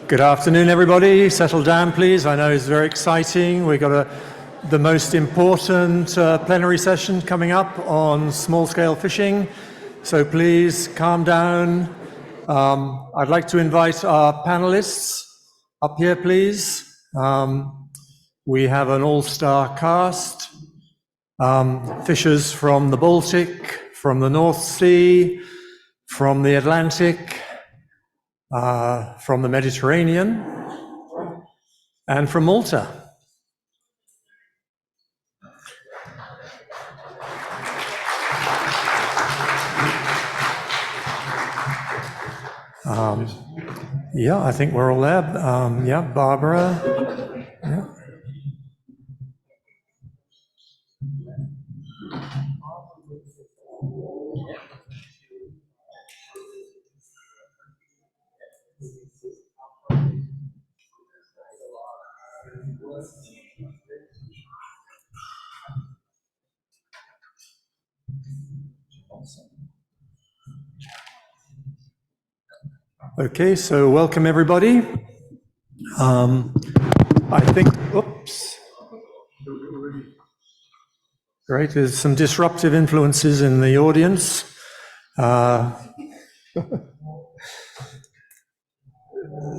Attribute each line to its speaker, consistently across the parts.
Speaker 1: Good afternoon, everybody. Settle down, please. I know it's very exciting. We've got the most important plenary session coming up on small-scale fishing. So please calm down. I'd like to invite our panelists up here, please. We have an all-star cast. Fishers from the Baltic, from the North Sea, from the Atlantic, from the Mediterranean, and from Malta. Yeah, I think we're all there. Yeah, Barbara. Yeah. Okay, so welcome everybody. I think, oops. Great, there's some disruptive influences in the audience.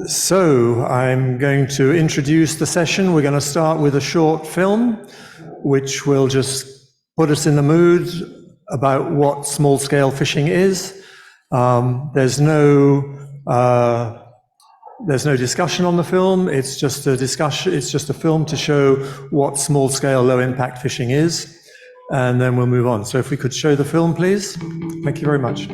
Speaker 1: So I'm going to introduce the session. We're going to start with a short film, which will just put us in the mood about what small-scale fishing is. There's no discussion on the film. It's just a discussion. It's just a film to show what small-scale, low-impact fishing is, and then we'll move on. So if we could show the film, please. Thank you very much.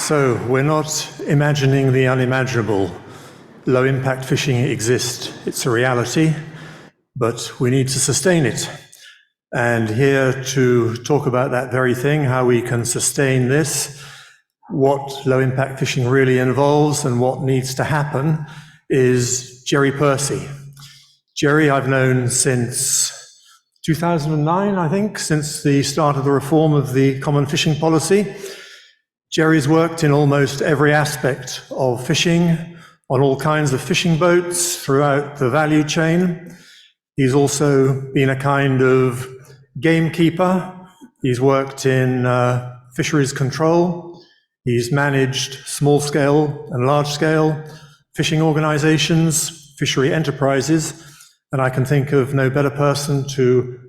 Speaker 1: So we're not imagining the unimaginable. Low impact fishing exists, it's a reality, but we need to sustain it. And here to talk about that very thing, how we can sustain this, what low impact fishing really involves and what needs to happen, is Jerry Percy. Jerry I've known since 2009, I think, since the start of the reform of the common fishing policy. Jerry's worked in almost every aspect of fishing, on all kinds of fishing boats throughout the value chain. He's also been a kind of gamekeeper. He's worked in fisheries control. He's managed small-scale and large-scale fishing organizations, fishery enterprises, and I can think of no better person to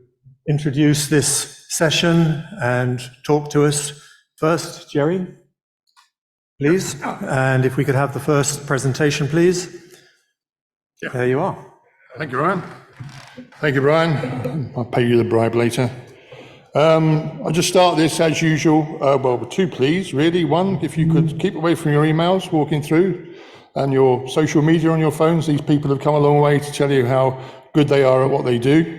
Speaker 1: introduce this session and talk to us. First, Jerry, please. And if we could have the first presentation, please.
Speaker 2: Yeah.
Speaker 1: There you are.
Speaker 2: Thank you, Brian. Thank you, Brian. I'll pay you the bribe later. I'll just start this as usual. Well, with two pleas, really. One, if you could keep away from your emails walking through and your social media on your phones. These people have come a long way to tell you how good they are at what they do.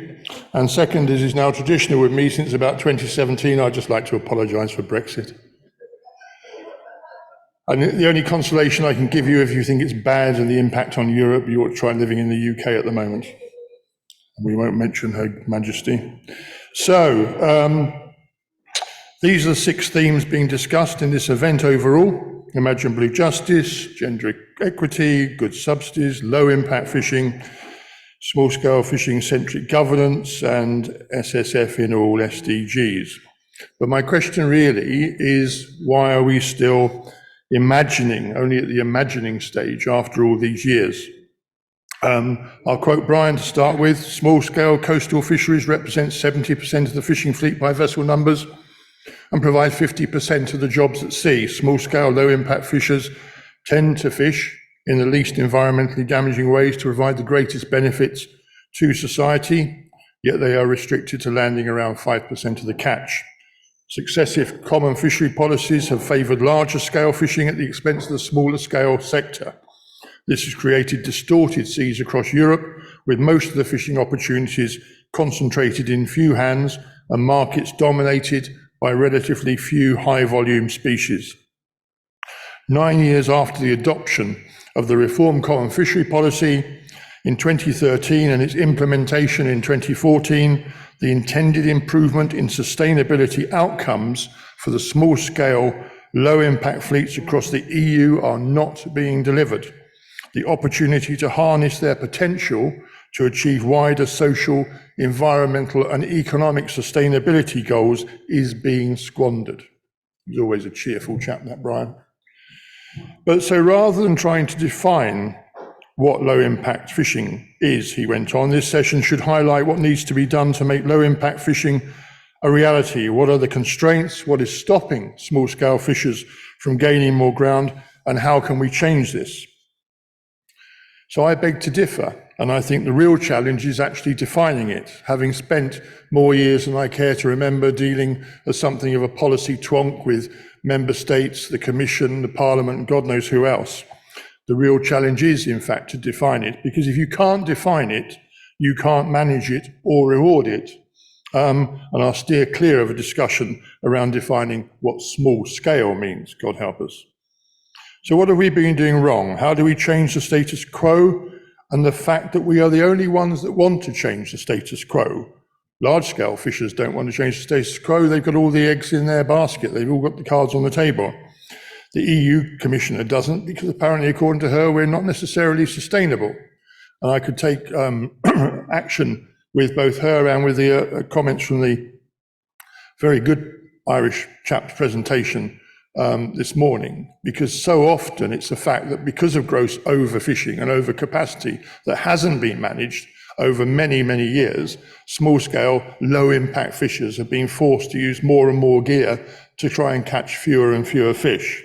Speaker 2: And second, as is now traditional with me since about 2017, I'd just like to apologise for Brexit. And the only consolation I can give you, if you think it's bad and the impact on Europe, you ought to try living in the UK at the moment. We won't mention Her Majesty. So, these are the 6 themes being discussed in this event overall: imaginable justice, gender equity, good subsidies, low impact fishing, small scale fishing centric governance, and SSF in all SDGs. But my question really is, why are we still imagining, only at the imagining stage after all these years? I'll quote Brian to start with. Small-scale coastal fisheries represent 70% of the fishing fleet by vessel numbers and provide 50% of the jobs at sea. Small-scale, low-impact fishers tend to fish in the least environmentally damaging ways to provide the greatest benefits to society, yet they are restricted to landing around 5% of the catch. Successive common fishery policies have favoured larger scale fishing at the expense of the smaller scale sector. This has created distorted seas across Europe, with most of the fishing opportunities concentrated in few hands and markets dominated by relatively few high-volume species. 9 years after the adoption of the reformed common fishery policy in 2013 and its implementation in 2014, the intended improvement in sustainability outcomes for the small-scale, low-impact fleets across the EU are not being delivered. The opportunity to harness their potential to achieve wider social, environmental, and economic sustainability goals is being squandered. He's always a cheerful chap, that Brian. But so rather than trying to define what low-impact fishing is, he went on, this session should highlight what needs to be done to make low-impact fishing a reality. What are the constraints? What is stopping small-scale fishers from gaining more ground? And how can we change this? So I beg to differ, and I think the real challenge is actually defining it, having spent more years than I care to remember dealing as something of a policy twonk with member states, the Commission, the Parliament, and God knows who else. The real challenge is, in fact, to define it, because if you can't define it, you can't manage it or reward it. And I'll steer clear of a discussion around defining what small scale means, God help us. So what have we been doing wrong? How do we change the status quo? And the fact that we are the only ones that want to change the status quo. Large-scale fishers don't want to change the status quo. They've got all the eggs in their basket. They've all got the cards on the table. The EU Commissioner doesn't, because apparently, according to her, we're not necessarily sustainable. And I could take action with both her and with the comments from the very good Irish chap's presentation this morning, because so often it's a fact that because of gross overfishing and overcapacity that hasn't been managed over many, many years, small-scale, low-impact fishers have been forced to use more and more gear to try and catch fewer and fewer fish.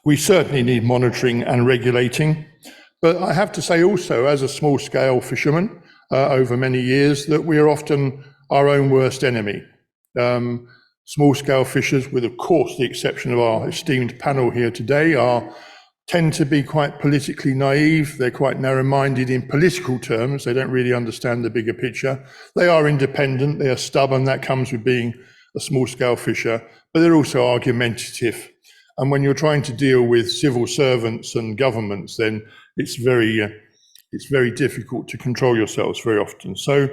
Speaker 2: We certainly need monitoring and regulating, but I have to say also, as a small-scale fisherman over many years, that we are often our own worst enemy. Small-scale fishers, with of course the exception of our esteemed panel here today, tend to be quite politically naive. They're quite narrow-minded in political terms. They don't really understand the bigger picture. They are independent, they are stubborn. That comes with being a small-scale fisher, but they're also argumentative. And when you're trying to deal with civil servants and governments, then it's very difficult to control yourselves very often. So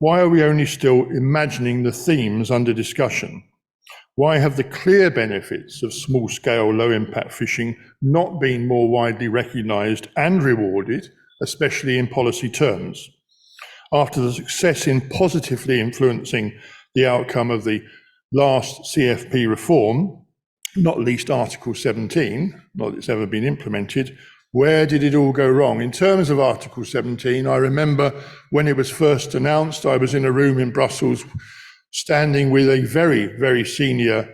Speaker 2: why are we only still imagining the themes under discussion? Why have the clear benefits of small-scale, low-impact fishing not been more widely recognised and rewarded, especially in policy terms? After the success in positively influencing the outcome of the last CFP reform, not least Article 17, not that it's ever been implemented, where did it all go wrong? In terms of Article 17, I remember when it was first announced, I was in a room in Brussels standing with a very, very senior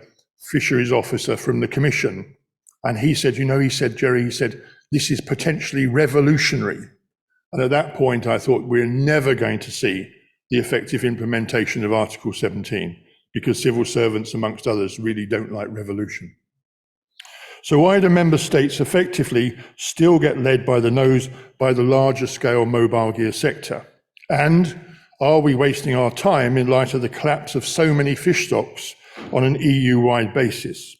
Speaker 2: fisheries officer from the Commission. And he said, Jerry, this is potentially revolutionary. And at that point, I thought we're never going to see the effective implementation of Article 17 because civil servants, amongst others, really don't like revolution. So why do member states effectively still get led by the nose by the larger scale mobile gear sector? And are we wasting our time in light of the collapse of so many fish stocks on an EU-wide basis?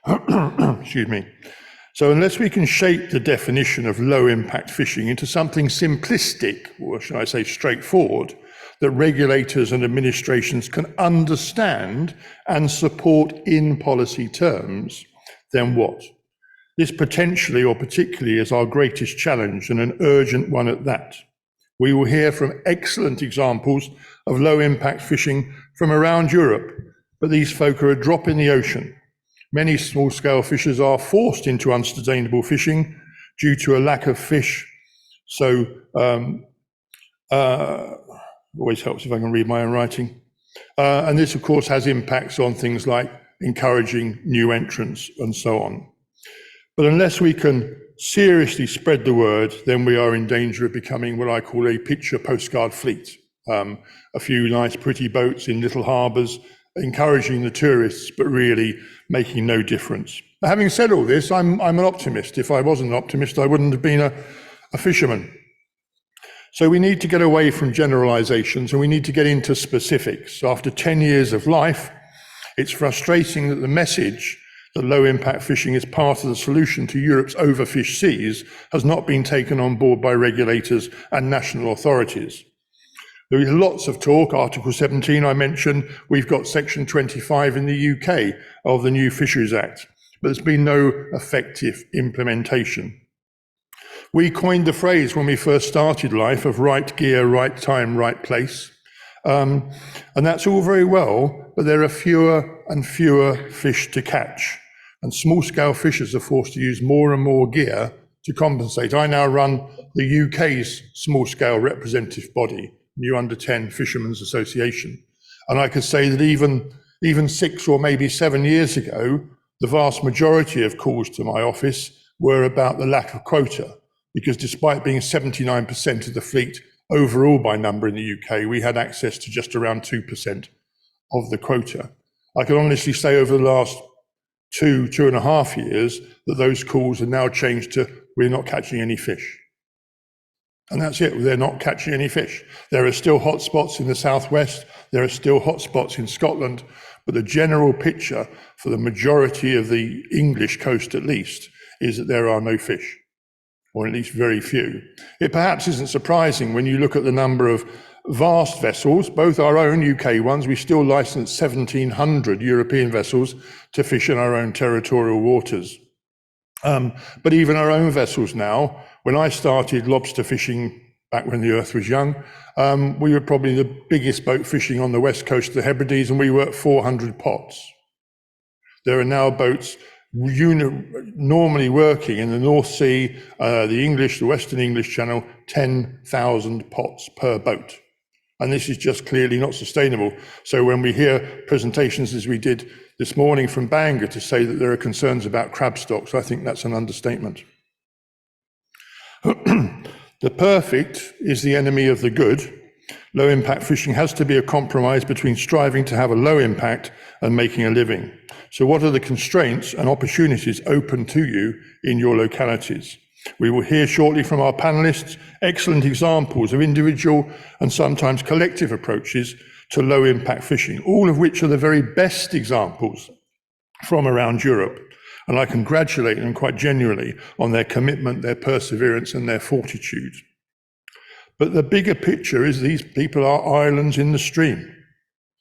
Speaker 2: Excuse me. So unless we can shape the definition of low impact fishing into something simplistic, or should I say straightforward, that regulators and administrations can understand and support in policy terms, then what? This potentially or particularly is our greatest challenge, and an urgent one at that. We will hear from excellent examples of low impact fishing from around Europe, but these folk are a drop in the ocean. Many small scale fishers are forced into unsustainable fishing due to a lack of fish. So always helps if I can read my own writing. And this of course has impacts on things like encouraging new entrants and so on. But unless we can seriously spread the word, then we are in danger of becoming what I call a picture postcard fleet. A few nice pretty boats in little harbours, encouraging the tourists, but really making no difference. Having said all this, I'm an optimist. If I wasn't an optimist, I wouldn't have been a fisherman. So we need to get away from generalisations and we need to get into specifics. After 10 years of life, it's frustrating that the message that low impact fishing is part of the solution to Europe's overfished seas has not been taken on board by regulators and national authorities. There is lots of talk, Article 17 I mentioned, we've got Section 25 in the UK of the new Fisheries Act, but there's been no effective implementation. We coined the phrase when we first started life of right gear, right time, right place. And that's all very well, but there are fewer and fewer fish to catch. And small-scale fishers are forced to use more and more gear to compensate. I now run the UK's small-scale representative body, New Under 10 Fishermen's Association. And I could say that even 6 or maybe 7 years ago, the vast majority of calls to my office were about the lack of quota, because despite being 79% of the fleet overall by number in the UK, we had access to just around 2% of the quota. I can honestly say over the last 2.5 years that those calls are now changed to we're not catching any fish. And that's it, they're not catching any fish. There are still hotspots in the southwest, there are still hotspots in Scotland, but the general picture for the majority of the English coast at least is that there are no fish, or at least very few. It perhaps isn't surprising when you look at the number of vast vessels, both our own UK ones. We still license 1,700 European vessels to fish in our own territorial waters. But even our own vessels now, when I started lobster fishing back when the earth was young, we were probably the biggest boat fishing on the west coast of the Hebrides, and we were at 400 pots. There are now boats normally working in the North Sea, the Western English Channel, 10,000 pots per boat. And this is just clearly not sustainable. So when we hear presentations as we did this morning from Bangor to say that there are concerns about crab stocks, I think that's an understatement. The perfect is the enemy of the good. Low impact fishing has to be a compromise between striving to have a low impact and making a living. So what are the constraints and opportunities open to you in your localities? We will hear shortly from our panelists excellent examples of individual and sometimes collective approaches to low impact fishing, all of which are the very best examples from around Europe. And I congratulate them quite genuinely on their commitment, their perseverance and their fortitude. But the bigger picture is these people are islands in the stream,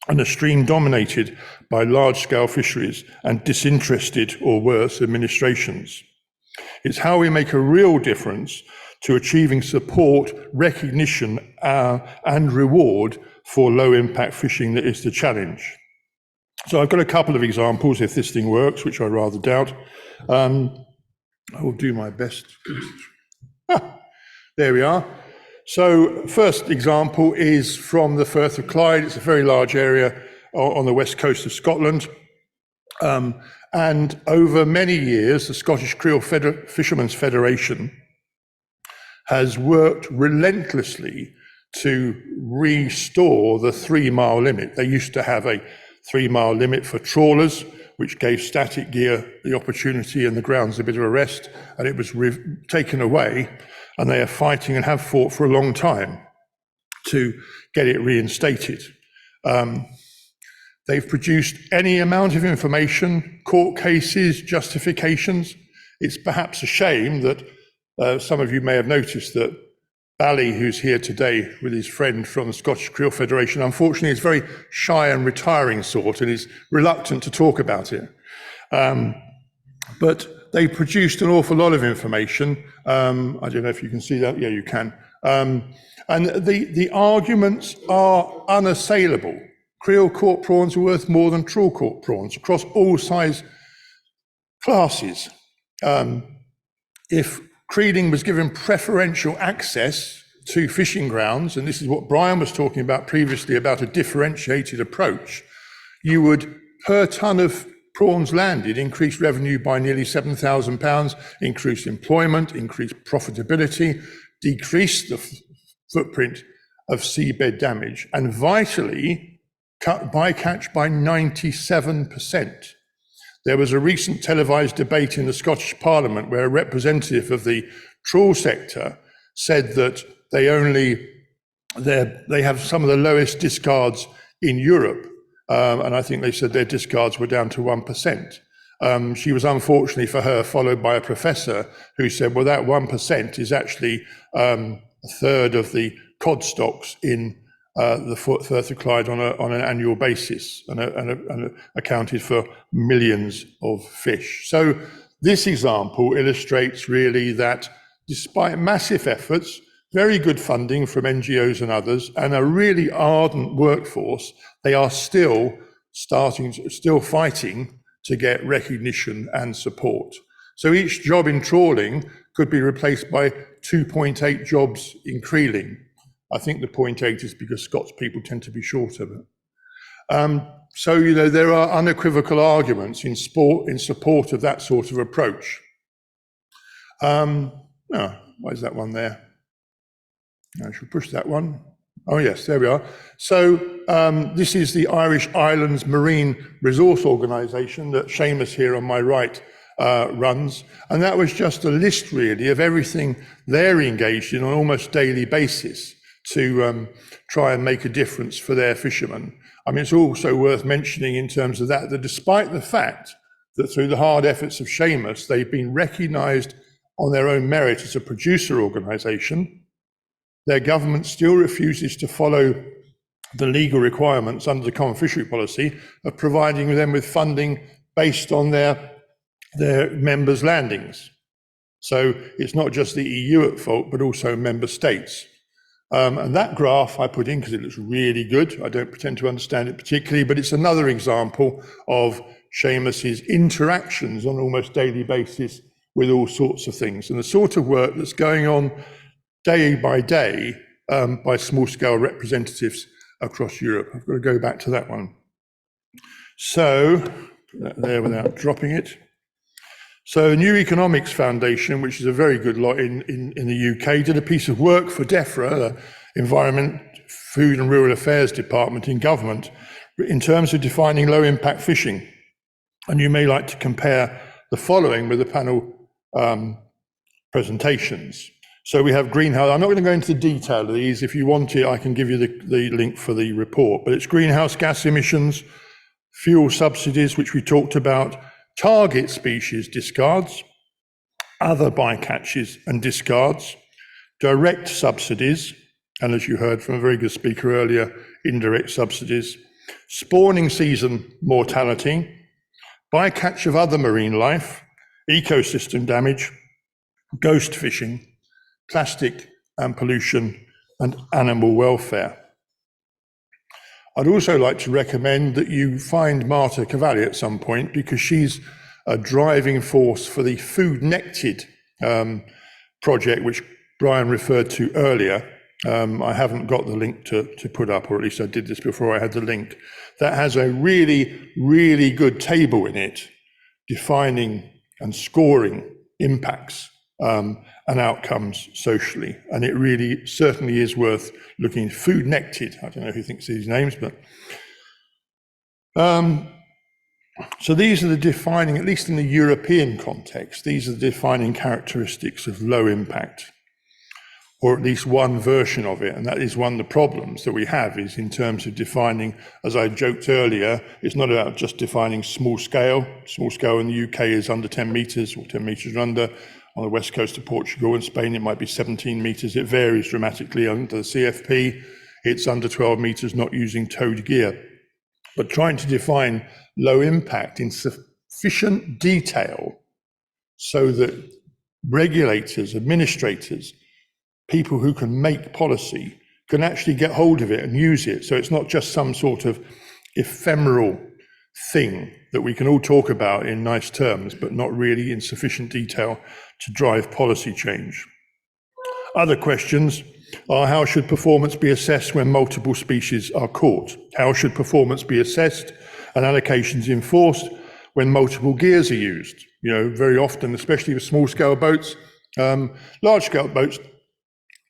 Speaker 2: and a stream dominated by large-scale fisheries and disinterested, or worse, administrations. It's how we make a real difference to achieving support, recognition, and reward for low-impact fishing that is the challenge. So I've got a couple of examples, if this thing works, which I rather doubt. I will do my best. There we are. So first example is from the Firth of Clyde. It's a very large area on the west coast of Scotland. And over many years, the Scottish Creel Fishermen's Federation has worked relentlessly to restore the 3-mile limit. They used to have a 3-mile limit for trawlers, which gave static gear the opportunity and the grounds a bit of a rest, and it was taken away. And they are fighting and have fought for a long time to get it reinstated. They've produced any amount of information, court cases, justifications. It's perhaps a shame that some of you may have noticed that Bally, who's here today with his friend from the Scottish Creel Federation, unfortunately is very shy and retiring sort and is reluctant to talk about it. But they produced an awful lot of information. I don't know if you can see that. Yeah, you can. And the arguments are unassailable. Creel caught prawns are worth more than trawl caught prawns across all size classes. If creeling was given preferential access to fishing grounds, and this is what Brian was talking about previously about a differentiated approach, you would, per tonne of prawns landed, increase revenue by nearly £7,000, increase employment, increase profitability, decrease the footprint of seabed damage, and vitally cut bycatch by 97%. There was a recent televised debate in the Scottish Parliament where a representative of the trawl sector said that they have some of the lowest discards in Europe. And I think they said their discards were down to 1%. She was, unfortunately for her, followed by a professor who said, well, that 1% is actually a third of the cod stocks in the Firth of Clyde on an annual basis, and accounted for millions of fish. So this example illustrates really that despite massive efforts, very good funding from NGOs and others, and a really ardent workforce, they are still fighting to get recognition and support. So each job in trawling could be replaced by 2.8 jobs in creeling. I think the 0.8 is because Scots people tend to be shorter. So, you know, there are unequivocal arguments in support of that sort of approach. Why is that one there? I should push that one. Oh yes, there we are. So this is the Irish Islands Marine Resource Organisation that Seamus here on my right runs. And that was just a list really of everything they're engaged in on an almost daily basis to try and make a difference for their fishermen. I mean, it's also worth mentioning in terms of that despite the fact that through the hard efforts of Seamus, they've been recognised on their own merit as a producer organisation, their government still refuses to follow the legal requirements under the Common Fishery Policy of providing them with funding based on their members' landings. So it's not just the EU at fault, but also member states. And that graph I put in because it looks really good. I don't pretend to understand it particularly, but it's another example of Seamus's interactions on an almost daily basis with all sorts of things, and the sort of work that's going on day by day by small-scale representatives across Europe. I've got to go back to that one. So, put that there without dropping it. So, New Economics Foundation, which is a very good lot in the UK, did a piece of work for DEFRA, the Environment Food and Rural Affairs Department in government in terms of defining low impact fishing. And you may like to compare the following with the panel presentations. So we have greenhouse, I'm not going to go into the detail of these. If you want it, I can give you the link for the report, but it's greenhouse gas emissions, fuel subsidies, which we talked about, target species discards, other bycatches and discards, direct subsidies, and as you heard from a very good speaker earlier, indirect subsidies, spawning season mortality, bycatch of other marine life, ecosystem damage, ghost fishing, plastic and pollution, and animal welfare. I'd also like to recommend that you find Marta Cavalli at some point, because she's a driving force for the Food Nected project, which Brian referred to earlier. I haven't got the link to put up, or at least I did this before I had the link. That has a really, really good table in it, defining and scoring impacts and outcomes socially. And it really certainly is worth looking. Food Nected, I don't know who thinks of these names, but so these are the defining, at least in the European context, these are the defining characteristics of low impact, or at least one version of it. And that is one of the problems that we have, is in terms of defining, as I joked earlier, it's not about just defining small scale. Small scale in the UK is under 10 metres or 10 metres or under. On the west coast of Portugal and Spain, it might be 17 metres. It varies dramatically. Under the CFP, it's under 12 metres, not using towed gear. But trying to define low impact in sufficient detail so that regulators, administrators, people who can make policy can actually get hold of it and use it. So it's not just some sort of ephemeral thing that we can all talk about in nice terms, but not really in sufficient detail to drive policy change. Other questions are: how should performance be assessed when multiple species are caught? How should performance be assessed and allocations enforced when multiple gears are used? You know, very often, especially with small-scale boats, large-scale boats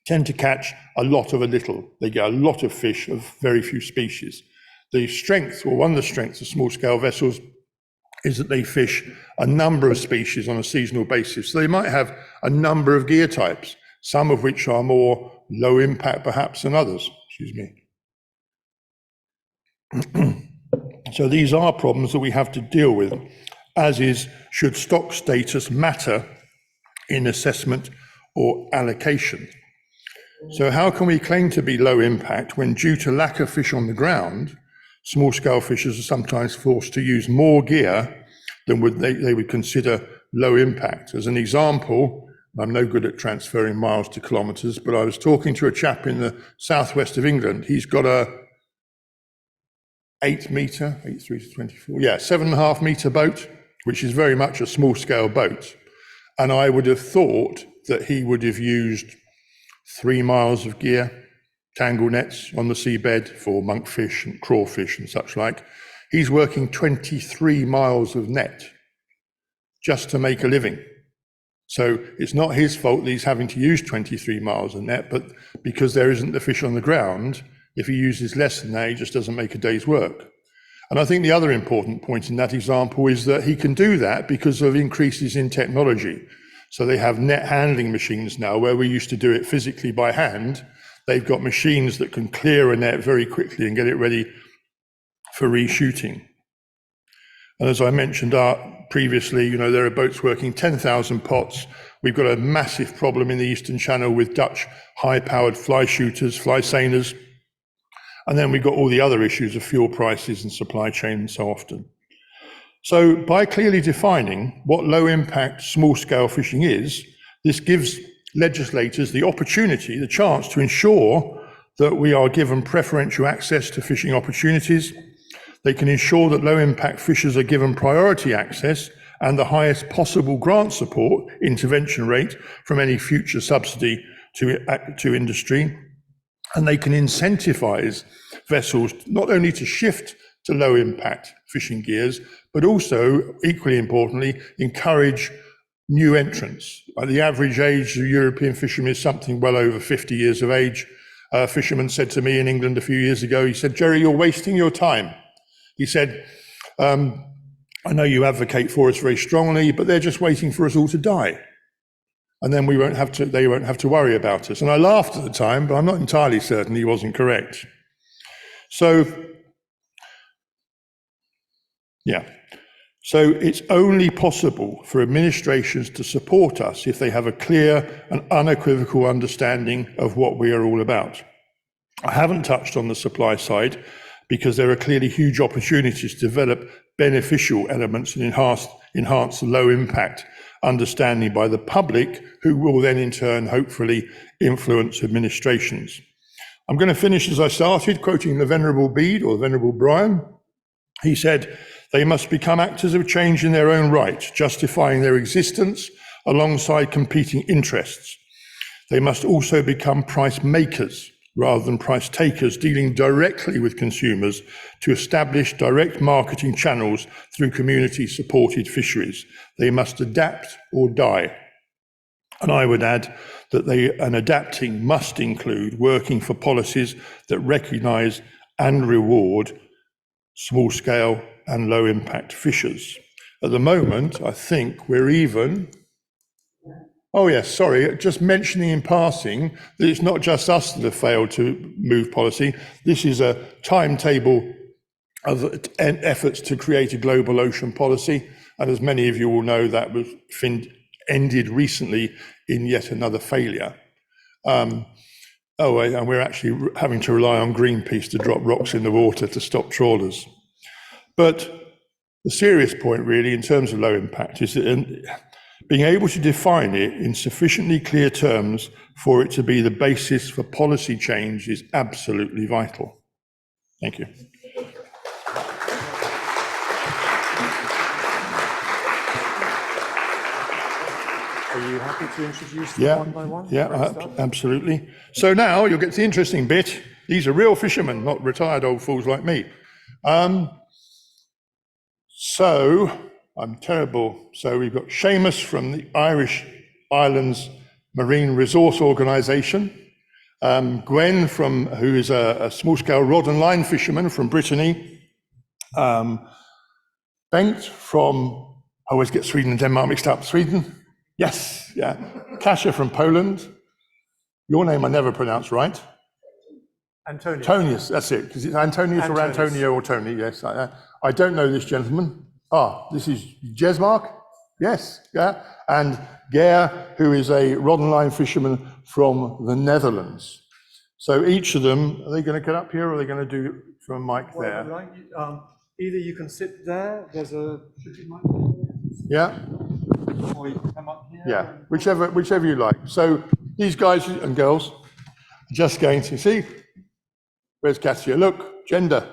Speaker 2: tend to catch a lot of a little. They get a lot of fish of very few species. The strength, or one of the strengths of small-scale vessels, is that they fish a number of species on a seasonal basis. So they might have a number of gear types, some of which are more low impact perhaps than others. Excuse me. So these are problems that we have to deal with, as is, should stock status matter in assessment or allocation? So how can we claim to be low impact when, due to lack of fish on the ground, small-scale fishers are sometimes forced to use more gear than they would consider low impact? As an example, I'm no good at transferring miles to kilometres, but I was talking to a chap in the southwest of England. He's got a 8 metre, 8 3 to 24, 7.5 metre boat, which is very much a small-scale boat. And I would have thought that he would have used 3 miles of gear, tangle nets on the seabed for monkfish and crawfish and such like. He's working 23 miles of net just to make a living. So it's not his fault that he's having to use 23 miles of net, but because there isn't the fish on the ground, if he uses less than that, he just doesn't make a day's work. And I think the other important point in that example is that he can do that because of increases in technology. So they have net handling machines now, where we used to do it physically by hand. They've got machines that can clear a net very quickly and get it ready for reshooting. And as I mentioned previously, you know, there are boats working 10,000 pots. We've got a massive problem in the Eastern Channel with Dutch high-powered fly shooters, fly seiners. And then we've got all the other issues of fuel prices and supply chain and so often. So by clearly defining what low-impact, small-scale fishing is, this gives legislators the opportunity, the chance to ensure that we are given preferential access to fishing opportunities. They can ensure that low-impact fishers are given priority access and the highest possible grant support intervention rate from any future subsidy to industry. And they can incentivize vessels not only to shift to low-impact fishing gears, but also, equally importantly, encourage new entrants. The average age of European fishermen is something well over 50 years of age, A fisherman said to me in England a few years ago, he said, "Jerry, you're wasting your time." He said, "I know you advocate for us very strongly, but they're just waiting for us all to die. And then they won't have to worry about us." And I laughed at the time, but I'm not entirely certain he wasn't correct. So, yeah. So it's only possible for administrations to support us if they have a clear and unequivocal understanding of what we are all about. I haven't touched on the supply side because there are clearly huge opportunities to develop beneficial elements and enhance the low impact understanding by the public, who will then in turn hopefully influence administrations. I'm going to finish as I started, quoting the Venerable Bede, or the Venerable Brian. He said, "They must become actors of change in their own right, justifying their existence alongside competing interests. They must also become price makers rather than price takers, dealing directly with consumers to establish direct marketing channels through community-supported fisheries. They must adapt or die." And I would add that adapting must include working for policies that recognise and reward small-scale and low-impact fishers. At the moment, I think we're even... Oh yes, sorry, just mentioning in passing that it's not just us that have failed to move policy. This is a timetable of efforts to create a global ocean policy. And as many of you will know, that was ended recently in yet another failure. And we're actually having to rely on Greenpeace to drop rocks in the water to stop trawlers. But the serious point really in terms of low impact is that being able to define it in sufficiently clear terms for it to be the basis for policy change is absolutely vital. Thank you.
Speaker 1: Are you happy to introduce them one by one?
Speaker 2: Yeah, absolutely. So now you'll get to the interesting bit. These are real fishermen, not retired old fools like me. So I'm terrible. So we've got Seamus from the Irish Islands Marine Resource Organisation, Gwen who is a small-scale rod and line fisherman from Brittany, Bengt from, I always get Sweden and Denmark mixed up, Sweden? Yes, yeah. Kasia from Poland. Your name I never pronounce right.
Speaker 1: Antonius.
Speaker 2: Antonius, that's it, because it's Antonius or Antonio or Tony, yes. I don't know this gentleman. This is Jesmark? Yes, yeah. And Ger, who is a rod and line fisherman from the Netherlands. So each of them, are they going to get up here or are they going to do from a mic there?
Speaker 1: Either you can sit there, there's a mic.
Speaker 2: Yeah.
Speaker 1: Or you can come up here.
Speaker 2: Yeah, whichever you like. So these guys and girls are just going to see. Where's Kasia? Look, gender.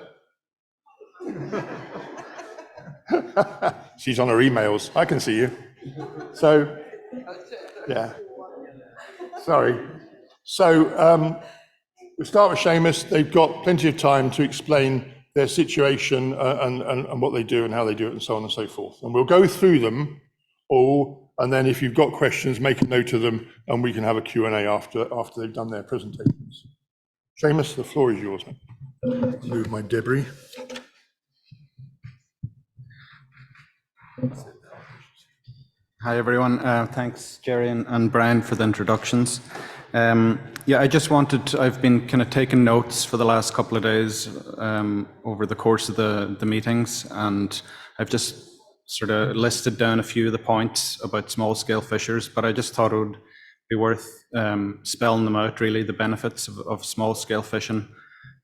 Speaker 2: She's on her emails. I can see you. So, yeah. Sorry. So we start with Seamus. They've got plenty of time to explain their situation and what they do and how they do it and so on and so forth. And we'll go through them all, and then if you've got questions, make a note of them, and we can have a Q&A after they've done their presentations. Seamus, the floor is yours. Move my debris.
Speaker 3: Hi everyone, thanks Jerry and Brian for the introductions. I've been kind of taking notes for the last couple of days over the course of the meetings, and I've just sort of listed down a few of the points about small scale fishers, but I just thought it would be worth spelling them out, really, the benefits of small scale fishing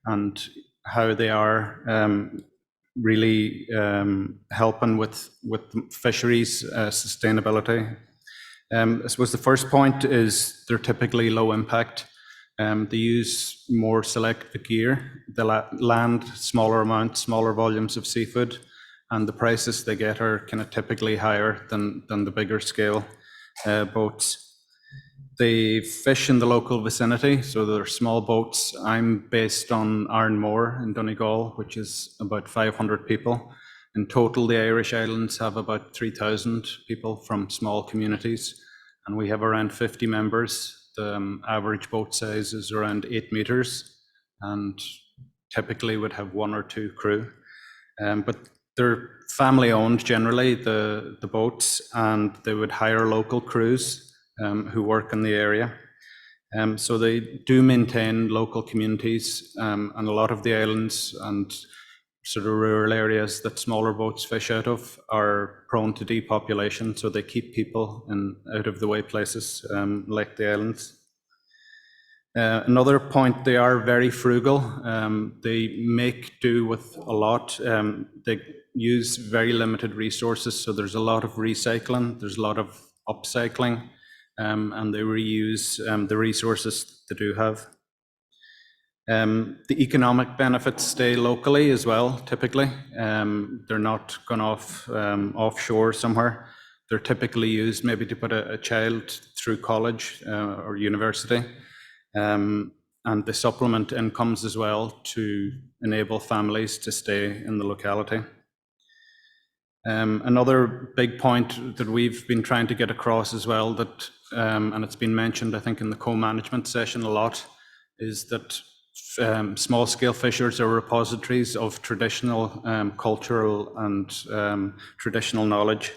Speaker 3: and how they are really helping with fisheries sustainability. I suppose the first point is they're typically low impact. They use more selective gear. They land smaller amounts, smaller volumes of seafood, and the prices they get are kind of typically higher than the bigger scale boats. They fish in the local vicinity, so they're small boats. I'm based on Ironmore in Donegal, which is about 500 people. In total, the Irish Islands have about 3,000 people from small communities, and we have around 50 members. the average boat size is around 8 meters and typically would have 1 or 2 crew. But they're family owned generally, the boats, and they would hire local crews who work in the area. So they do maintain local communities, and a lot of the islands and sort of rural areas that smaller boats fish out of are prone to depopulation, so they keep people in out of the way places like the islands. Another point, they are very frugal. They make do with a lot. They use very limited resources, so there's a lot of recycling, there's a lot of upcycling, and they reuse the resources they do have. The economic benefits stay locally as well, typically. They're not gone off offshore somewhere. They're typically used maybe to put a child through college or university. And they supplement incomes as well to enable families to stay in the locality. Another big point that we've been trying to get across as well, that and it's been mentioned I think in the co-management session a lot, is that small-scale fishers are repositories of traditional cultural and traditional knowledge,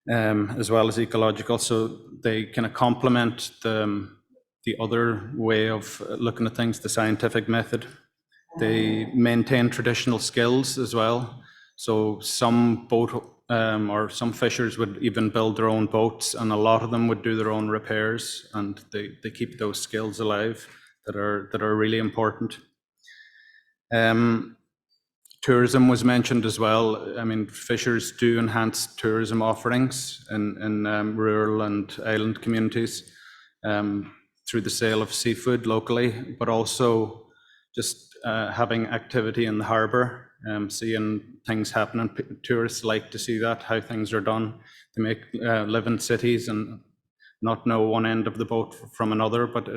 Speaker 3: as well as ecological, so they kind of complement the other way of looking at things, the scientific method. They maintain traditional skills as well. So some boat or some fishers would even build their own boats, and a lot of them would do their own repairs, and they keep those skills alive that are really important. Tourism was mentioned as well. I mean, fishers do enhance tourism offerings in rural and island communities through the sale of seafood locally, but also just having activity in the harbour, seeing things happening. Tourists like to see that, how things are done. They make live in cities and not know one end of the boat from another, but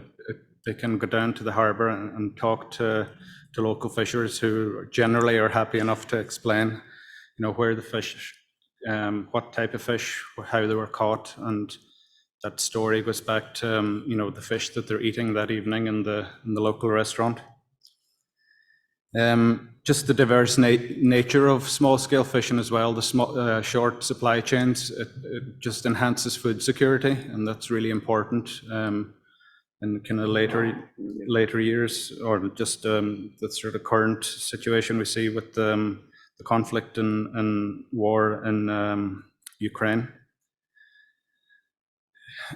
Speaker 3: they can go down to the harbour and talk to local fishers who generally are happy enough to explain, you know, where the fish, what type of fish, how they were caught, and that story goes back to you know, the fish that they're eating that evening in the local restaurant. Just the diverse nature of small-scale fishing as well, the short supply chains, it just enhances food security, and that's really important in kind of later years, or just the sort of current situation we see with the conflict and war in Ukraine.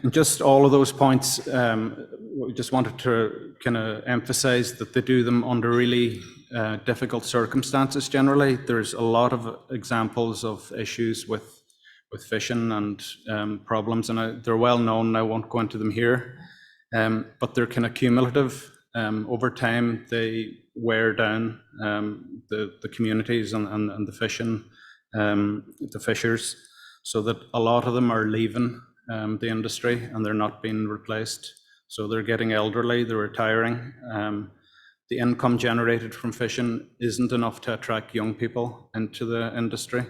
Speaker 3: And just all of those points, we just wanted to kind of emphasize that they do them under really difficult circumstances generally. There's a lot of examples of issues with fishing and problems, and they're well known, I won't go into them here, but they're kind of cumulative. Over time, they wear down the communities and the fishing, the fishers, so that a lot of them are leaving the industry and they're not being replaced. So they're getting elderly, they're retiring. The income generated from fishing isn't enough to attract young people into the industry. It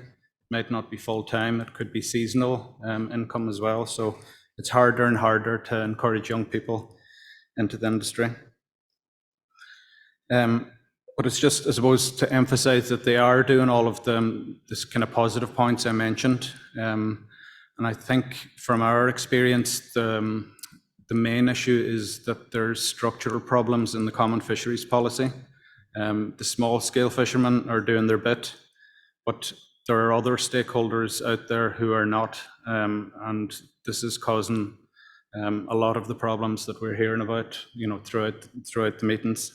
Speaker 3: might not be full-time, it could be seasonal income as well. So it's harder and harder to encourage young people into the industry. But it's just, I suppose, to emphasize that they are doing all of this kind of positive points I mentioned. And I think from our experience, the main issue is that there's structural problems in the common fisheries policy. The small scale fishermen are doing their bit, but there are other stakeholders out there who are not, and this is causing a lot of the problems that we're hearing about, you know, throughout the meetings.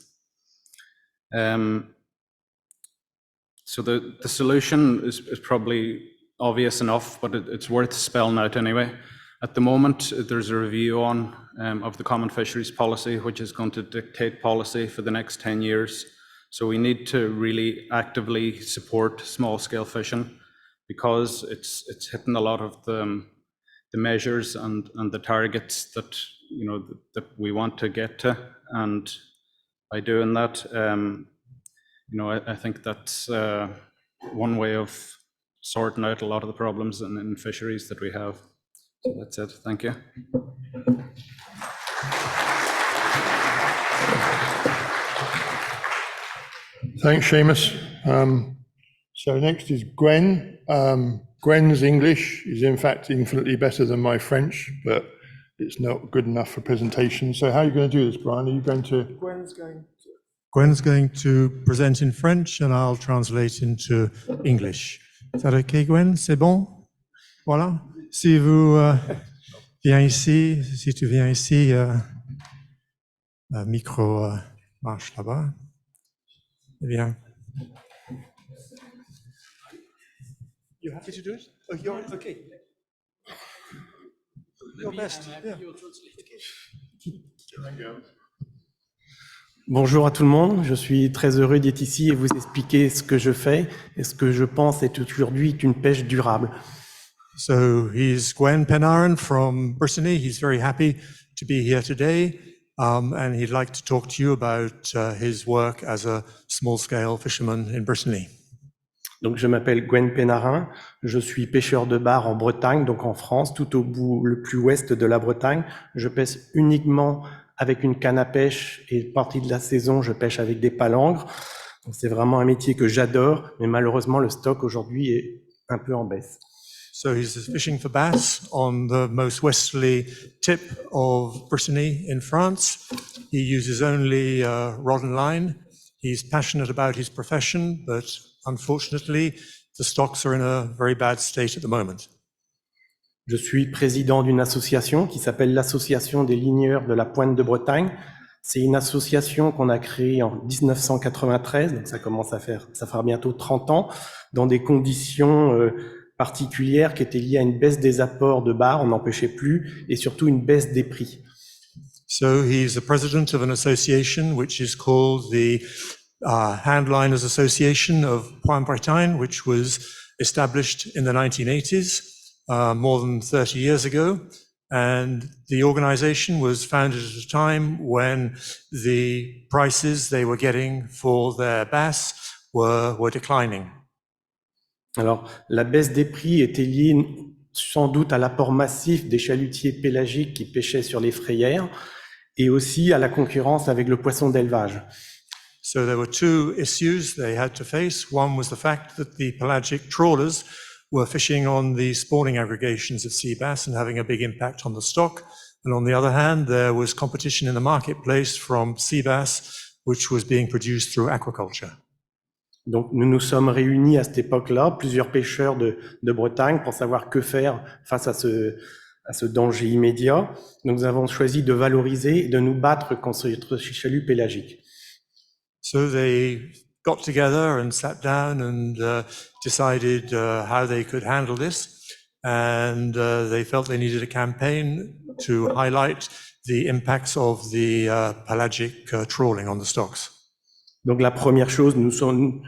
Speaker 3: So the solution is probably obvious enough, but it's worth spelling out anyway. At the moment, there's a review on of the common fisheries policy, which is going to dictate policy for the next 10 years. So we need to really actively support small-scale fishing, because it's hitting a lot of the measures and the targets that, you know, that we want to get to. And by doing that, you know, I think that's one way of sorting out a lot of the problems in fisheries that we have. So that's it. Thank you.
Speaker 2: Thanks, Seamus. So next is Gwen. Gwen's English is in fact infinitely better than my French, but it's not good enough for presentation. So how are you going to do this, Brian? Are you going to...
Speaker 1: Gwen's going to present in French and I'll translate into English. Is that okay, Gwen? C'est bon? Voilà. Si vous viens ici, si tu viens ici, le micro marche là-bas. Eh bien. You happy to do it? Oh, you're okay. Your best. Yeah.
Speaker 4: Bonjour à tout le monde, je suis très heureux d'être ici et vous expliquer ce que je fais et ce que je pense est aujourd'hui une pêche durable.
Speaker 1: So he's Gwen Penaran from Brittany. He's very happy to be here today, and he'd like to talk to you about his work as a small-scale fisherman in Brittany.
Speaker 4: Donc je m'appelle Gwen Penarin, je suis pêcheur de bar en Bretagne, donc en France, tout au bout le plus ouest de la Bretagne. Je pêche uniquement avec une canne à pêche et partie de la saison, je pêche avec des palangres. Donc c'est vraiment un métier que j'adore, mais malheureusement le stock aujourd'hui est un peu en baisse.
Speaker 1: So he's fishing for bass on the most westerly tip of Brittany in France. He uses only rod and line. He's passionate about his profession, but unfortunately, the stocks are in a very bad state at the moment.
Speaker 4: Je suis président d'une association qui s'appelle l'Association des ligneurs de la Pointe de Bretagne. C'est une association qu'on a créée en 1993, donc ça commence à faire, ça fera bientôt 30 ans, dans des conditions particulières qui étaient liées à une baisse des apports de bar, on n'en pêchait plus, et surtout une baisse des prix.
Speaker 1: So he's the president of an association which is called the Handliners Association of Pointe-Bretagne, which was established in the 1980s, more than 30 years ago. And the organization was founded at a time when the prices they were getting for their bass were declining.
Speaker 4: Alors, la baisse des prix était liée sans doute à l'apport massif des chalutiers pélagiques qui pêchaient sur les frayères et aussi à la concurrence avec le poisson d'élevage.
Speaker 1: So there were two issues they had to face. One was the fact that the pelagic trawlers were fishing on the spawning aggregations of sea bass and having a big impact on the stock. And on the other hand, there was competition in the marketplace from sea bass, which was being produced through aquaculture.
Speaker 4: Donc, nous nous sommes réunis à cette époque-là, plusieurs pêcheurs de Bretagne, pour savoir que faire face à ce danger immédiat. Donc, nous avons choisi de valoriser et de nous battre contre ce chalut pélagique.
Speaker 1: So they got together and sat down and decided how they could handle this. And they felt they needed a campaign to highlight the impacts of the pelagic trawling on the stocks.
Speaker 4: Donc la première chose, nous sommes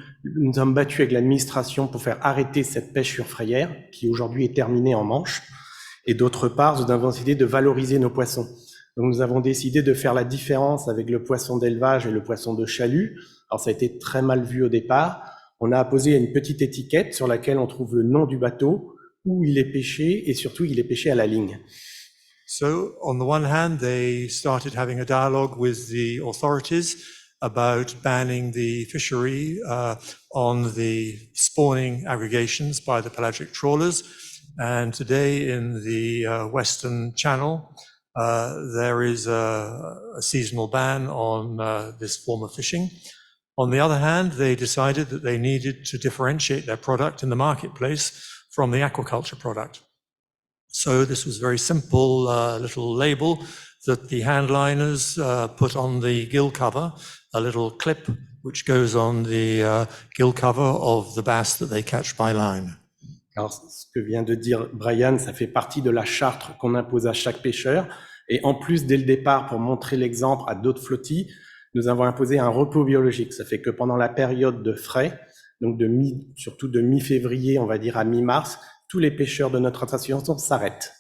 Speaker 4: battus avec l'administration pour faire arrêter cette pêche sur frayère, qui aujourd'hui est terminée en Manche. Et d'autre part, nous avons décidé de valoriser nos poissons. Donc nous avons décidé de faire la différence avec le poisson d'élevage et le poisson de chalut. Alors ça a été très mal vu au départ. On a apposé une petite étiquette sur laquelle on trouve le nom du bateau, où il est pêché et surtout il est pêché à la ligne.
Speaker 1: So on the one hand, they started having a dialogue with the authorities about banning the fishery on the spawning aggregations by the pelagic trawlers. And today in the Western Channel, there is a seasonal ban on this form of fishing. On the other hand, they decided that they needed to differentiate their product in the marketplace from the aquaculture product. So this was a very simple little label that the handliners put on the gill cover, a little clip which goes on the gill cover of the bass that they catch by line.
Speaker 4: Alors, ce que vient de dire Brian, ça fait partie de la charte qu'on impose à chaque pêcheur. Et en plus, dès le départ, pour montrer l'exemple à d'autres flottilles, nous avons imposé un repos biologique. Ça fait que pendant la période de frai, donc surtout de mi-février, on va dire à mi-mars, tous les pêcheurs de notre association s'arrêtent.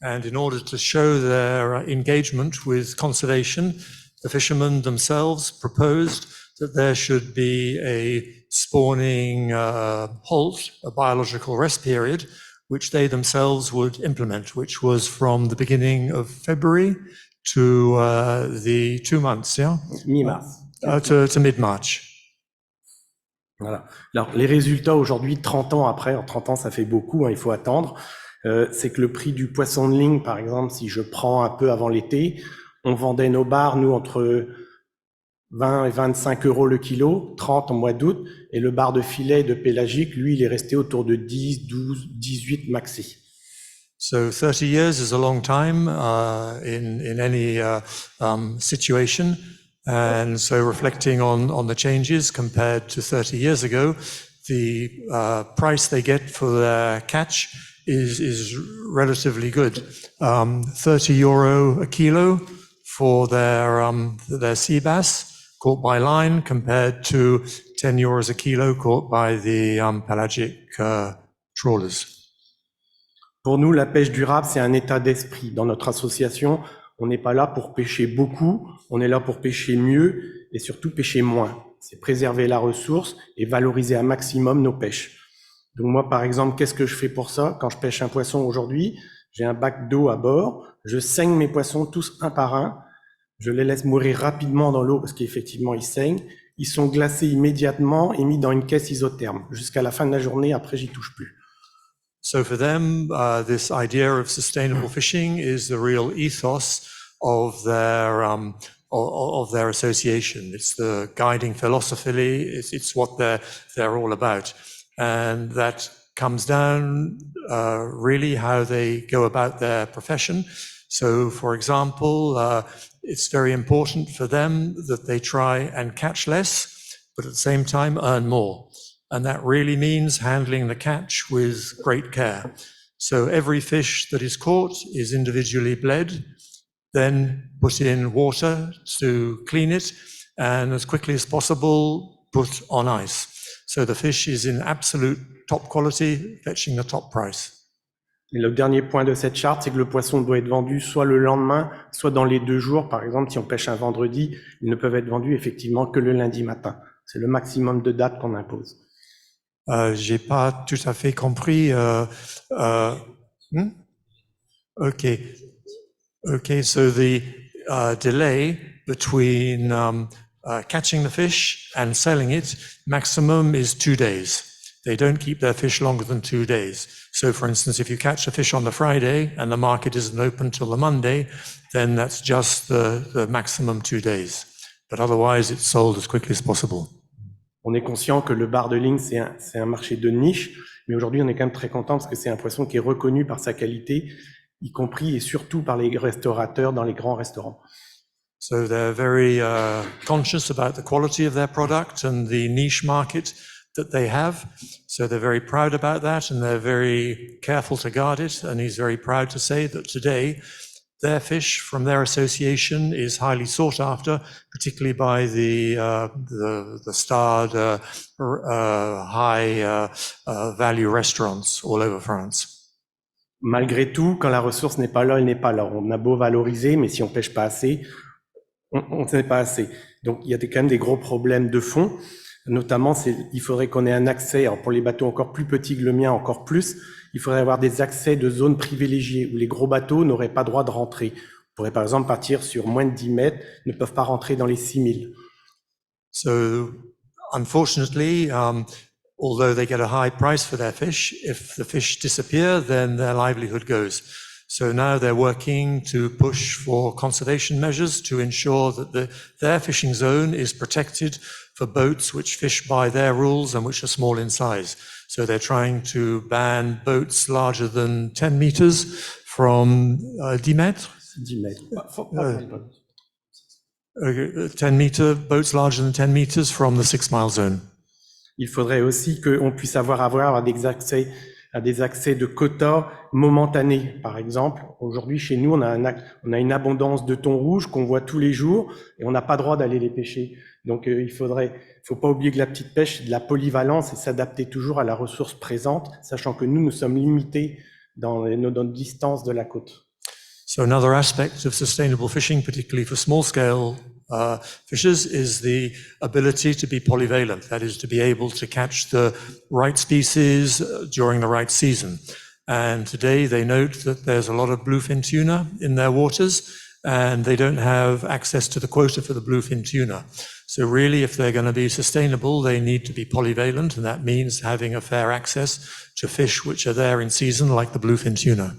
Speaker 1: And in order to show their engagement with conservation, the fishermen themselves proposed that there should be a spawning halt, a biological rest period, which they themselves would implement, which was from the beginning of February to the 2 months, yeah?
Speaker 4: Mi-mars.
Speaker 1: To mid-March.
Speaker 4: Voilà. Alors, les résultats aujourd'hui, 30 ans après, alors 30 ans ça fait beaucoup, hein, il faut attendre, c'est que le prix du poisson de ligne, par exemple, si je prends un peu avant l'été, on vendait nos bars, nous, entre 20 et 25 euros le kilo, 30 en mois d'août, et le bar de filet de pélagique, lui, il est resté autour de 10, 12, 18 maxi.
Speaker 1: So 30 years is a long time in any situation. And so reflecting on the changes compared to 30 years ago, the price they get for their catch is relatively good. 30 euro a kilo for their sea bass caught by line compared to 10 euros a kilo caught by the pelagic trawlers.
Speaker 4: Pour nous, la pêche durable, c'est un état d'esprit. Dans notre association, on n'est pas là pour pêcher beaucoup, on est là pour pêcher mieux et surtout pêcher moins. C'est préserver la ressource et valoriser un maximum nos pêches. Donc moi, par exemple, qu'est-ce que je fais pour ça? Quand je pêche un poisson aujourd'hui, j'ai un bac d'eau à bord, je saigne mes poissons tous un par un, je les laisse mourir rapidement dans l'eau parce qu'effectivement, ils saignent. Ils sont glacés immédiatement et mis dans une caisse isotherme. Jusqu'à la fin de la journée, après, j'y touche plus.
Speaker 1: So for them, this idea of sustainable fishing is the real ethos of their association. It's the guiding philosophy. It's what they're all about, and that comes down really how they go about their profession. So, for example, it's very important for them that they try and catch less, but at the same time earn more. And that really means handling the catch with great care. So every fish that is caught is individually bled, then put in water to clean it, and as quickly as possible, put on ice. So the fish is in absolute top quality, fetching the top price.
Speaker 4: Et le dernier point de cette charte, c'est que le poisson doit être vendu soit le lendemain, soit dans les 2 jours. Par exemple, si on pêche un vendredi, ils ne peuvent être vendus effectivement que le lundi matin. C'est le maximum de dates qu'on impose.
Speaker 1: J'ai pas tout à fait compris. Okay. So the delay between catching the fish and selling it, maximum is 2 days. They don't keep their fish longer than 2 days. So, for instance, if you catch a fish on the Friday and the market isn't open till the Monday, then that's just the maximum 2 days. But otherwise, it's sold as quickly as possible.
Speaker 4: On est conscient que le bar de ligne, c'est un marché de niche, mais aujourd'hui, on est quand même très content parce que c'est un poisson qui est reconnu par sa qualité, y compris et surtout par les restaurateurs dans les grands restaurants.
Speaker 1: So they're very conscious about the quality of their product and the niche market that they have. So they're very proud about that and they're very careful to guard it. And he's very proud to say that today their fish from their association is highly sought after, particularly by the starred high value restaurants all over France.
Speaker 4: Malgré tout, quand la ressource n'est pas là, elle n'est pas là. On a beau valoriser, mais si on pêche pas assez, on ne sait pas assez. Donc il y a quand même des gros problèmes de fond. Notamment, il faudrait qu'on ait un accès, alors pour les bateaux encore plus petits que le mien, encore plus, il faudrait avoir des accès de zones privilégiées où les gros bateaux n'auraient pas droit de rentrer. On pourrait par exemple partir sur moins de 10 mètres, ne peuvent pas rentrer dans les 6000.
Speaker 1: So, unfortunately, although they get a high price for their fish, if the fish disappear, then their livelihood goes. So now they're working to push for conservation measures to ensure that their fishing zone is protected for boats which fish by their rules and which are small in size. So they're trying to ban boats larger than 10 meters from 10 mètres?
Speaker 4: 10 mètres.
Speaker 1: 10 meter, boats larger than 10 meters from the 6 mile zone.
Speaker 4: Il faudrait aussi qu'on puisse avoir des accès de quotas momentanés. Par exemple, aujourd'hui, chez nous, on a une abondance de thon rouge qu'on voit tous les jours et on n'a pas droit d'aller les pêcher. Donc, faut pas oublier que la petite pêche, c'est de la polyvalence et s'adapter toujours à la ressource présente, sachant que nous sommes limités dans notre distance de la côte.
Speaker 1: So another aspect of sustainable fishing, particularly for small-scale fishers, is the ability to be polyvalent. That is, to be able to catch the right species during the right season. And today they note that there's a lot of bluefin tuna in their waters, and they don't have access to the quota for the bluefin tuna. So really, if they're going to be sustainable, they need to be polyvalent, and that means having a fair access to fish which are there in season, like the bluefin tuna.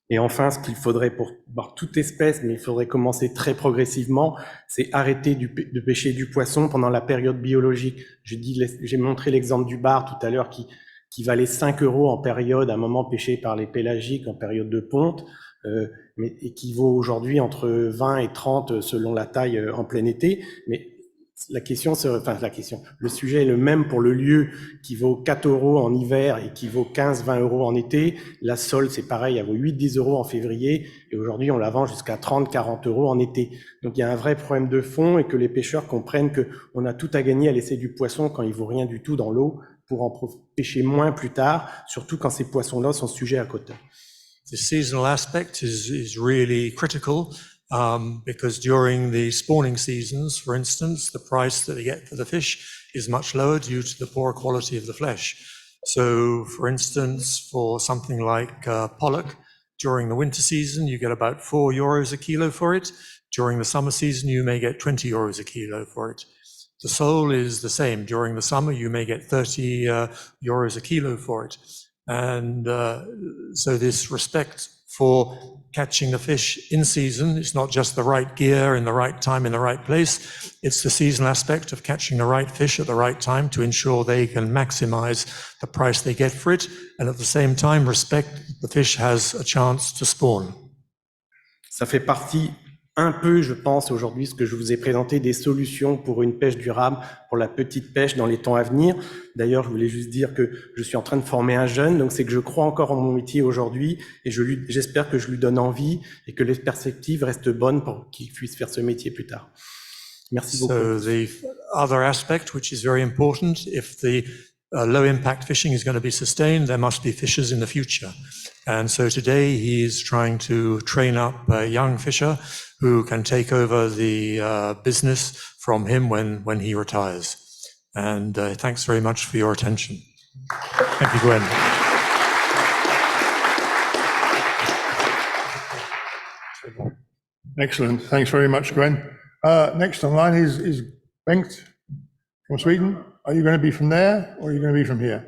Speaker 4: Et enfin, ce qu'il faudrait pour toute espèce, mais il faudrait commencer très progressivement, c'est arrêter de pêcher du poisson pendant la période biologique. J'ai montré l'exemple du bar tout à l'heure qui valait 5 € en période, à un moment pêché par les pélagiques en période de ponte, mais et qui vaut aujourd'hui entre 20 et 30 selon la taille en plein été. Mais le sujet est le même pour le lieu qui vaut 4 € en hiver et qui vaut 15-20 € en été. La sole, c'est pareil, elle vaut 8-10 € en février et aujourd'hui, on la vend jusqu'à 30-40 € en été. Donc, il y a un vrai problème de fond et que les pêcheurs comprennent qu'on a tout à gagner à laisser du poisson quand il vaut rien du tout dans l'eau pour en pêcher moins plus tard, surtout quand ces poissons-là sont sujets à quota.
Speaker 1: The seasonal aspect is really critical. Because during the spawning seasons, for instance, the price that they get for the fish is much lower due to the poor quality of the flesh. So, for instance, for something like pollock, during the winter season, you get about €4 a kilo for it. During the summer season, you may get €20 a kilo for it. The sole is the same. During the summer, you may get €30 a kilo for it. And so this respect for catching the fish in season, it's not just the right gear in the right time in the right place, it's the seasonal aspect of catching the right fish at the right time to ensure they can maximize the price they get for it, and at the same time respect the fish has a chance to spawn.
Speaker 4: Ça fait partie un peu, je pense, aujourd'hui, ce que je vous ai présenté, des solutions pour une pêche durable, pour la petite pêche dans les temps à venir. D'ailleurs, je voulais juste dire que je suis en train de former un jeune, donc c'est que je crois encore en mon métier aujourd'hui et j'espère que je lui donne envie et que les perspectives restent bonnes pour qu'il puisse faire ce métier plus tard. Merci beaucoup.
Speaker 1: So the other aspect, which is very important, if the low impact fishing is going to be sustained, there must be fishers in the future. And so today he's trying to train up a young fisher who can take over the business from him when he retires. And thanks very much for your attention. Thank you, Gwen.
Speaker 2: Excellent. Thanks very much, Gwen. Next online is Bengt from Sweden. Are you going to be from there or are you going to be from here?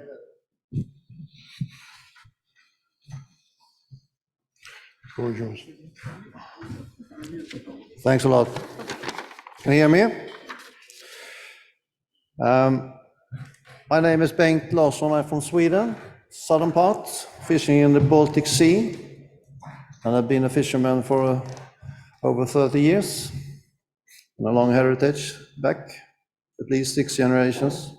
Speaker 2: The floor is yours.
Speaker 5: Thanks a lot. Can you hear me? My name is Bengt Larsson. I'm from Sweden, southern part, fishing in the Baltic Sea. And I've been a fisherman for over 30 years. And a long heritage back, at least 6 generations.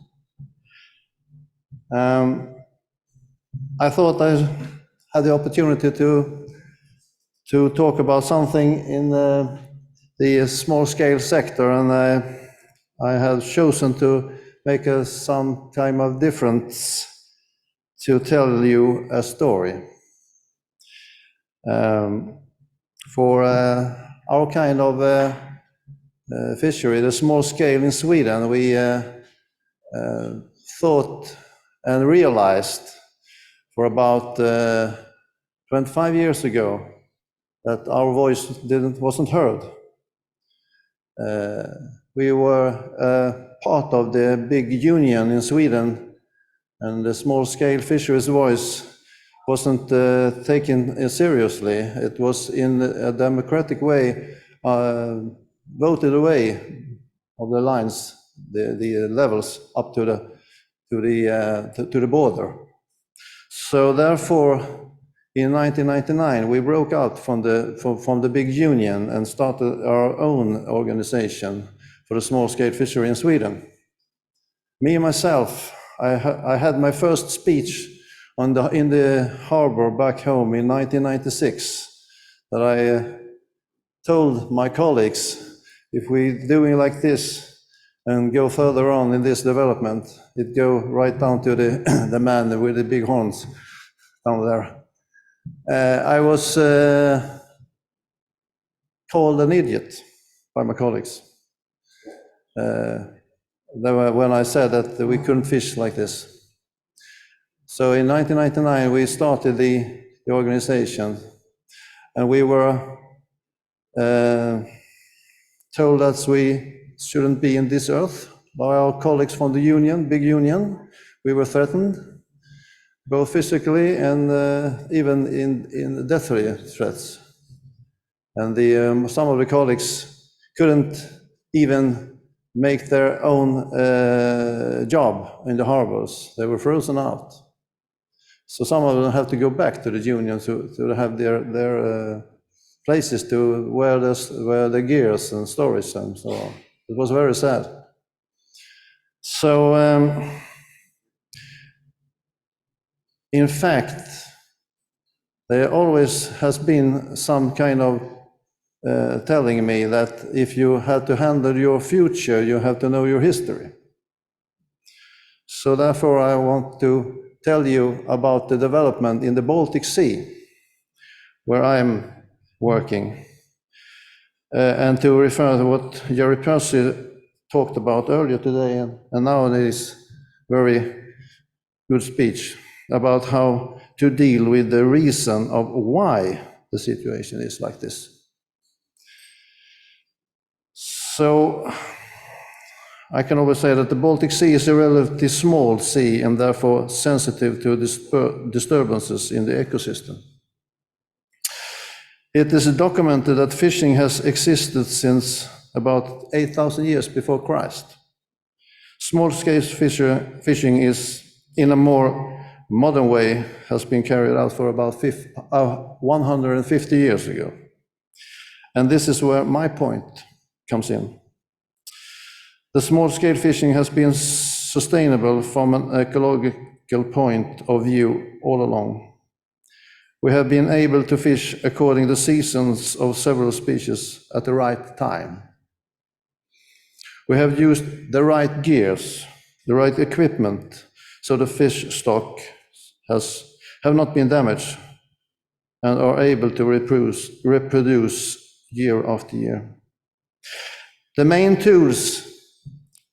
Speaker 5: I thought I had the opportunity to talk about something in the small-scale sector, and I have chosen to make some kind of difference to tell you a story. For our kind of fishery, the small scale in Sweden, we thought and realized for about 25 years ago that our voice wasn't heard. We were part of the big union in Sweden, and the small-scale fisheries voice wasn't taken seriously. It was in a democratic way voted away of the lines, the levels up to the border. So therefore, in 1999, we broke out from the big union and started our own organization for the small-scale fishery in Sweden. Me and myself, I had my first speech in the harbor back home in 1996 that I told my colleagues, if we're doing like this and go further on in this development, it go right down to the man with the big horns down there. I was called an idiot by my colleagues when I said that we couldn't fish like this. So in 1999, we started the organization, and we were told that we shouldn't be in this earth by our colleagues from the union, big union. We were threatened, both physically and even in death threats. And some of the colleagues couldn't even make their own job in the harbors. They were frozen out. So some of them have to go back to the union to have their places to wear the gears and storage and so on. It was very sad. So, in fact, there always has been some kind of telling me that if you have to handle your future, you have to know your history. So therefore, I want to tell you about the development in the Baltic Sea, where I'm working, and to refer to what Jerry Percy talked about earlier today, and now in his very good speech about how to deal with the reason of why the situation is like this. So I can always say that the Baltic Sea is a relatively small sea and therefore sensitive to disturbances in the ecosystem. It is documented that fishing has existed since about 8,000 years before Christ. Small-scale fishing is, in a more modern way, has been carried out for about 150 years ago. And this is where my point comes in. The small-scale fishing has been sustainable from an ecological point of view all along. We have been able to fish according to the seasons of several species at the right time. We have used the right gears, the right equipment, so the fish stock have not been damaged and are able to reproduce year after year. The main tools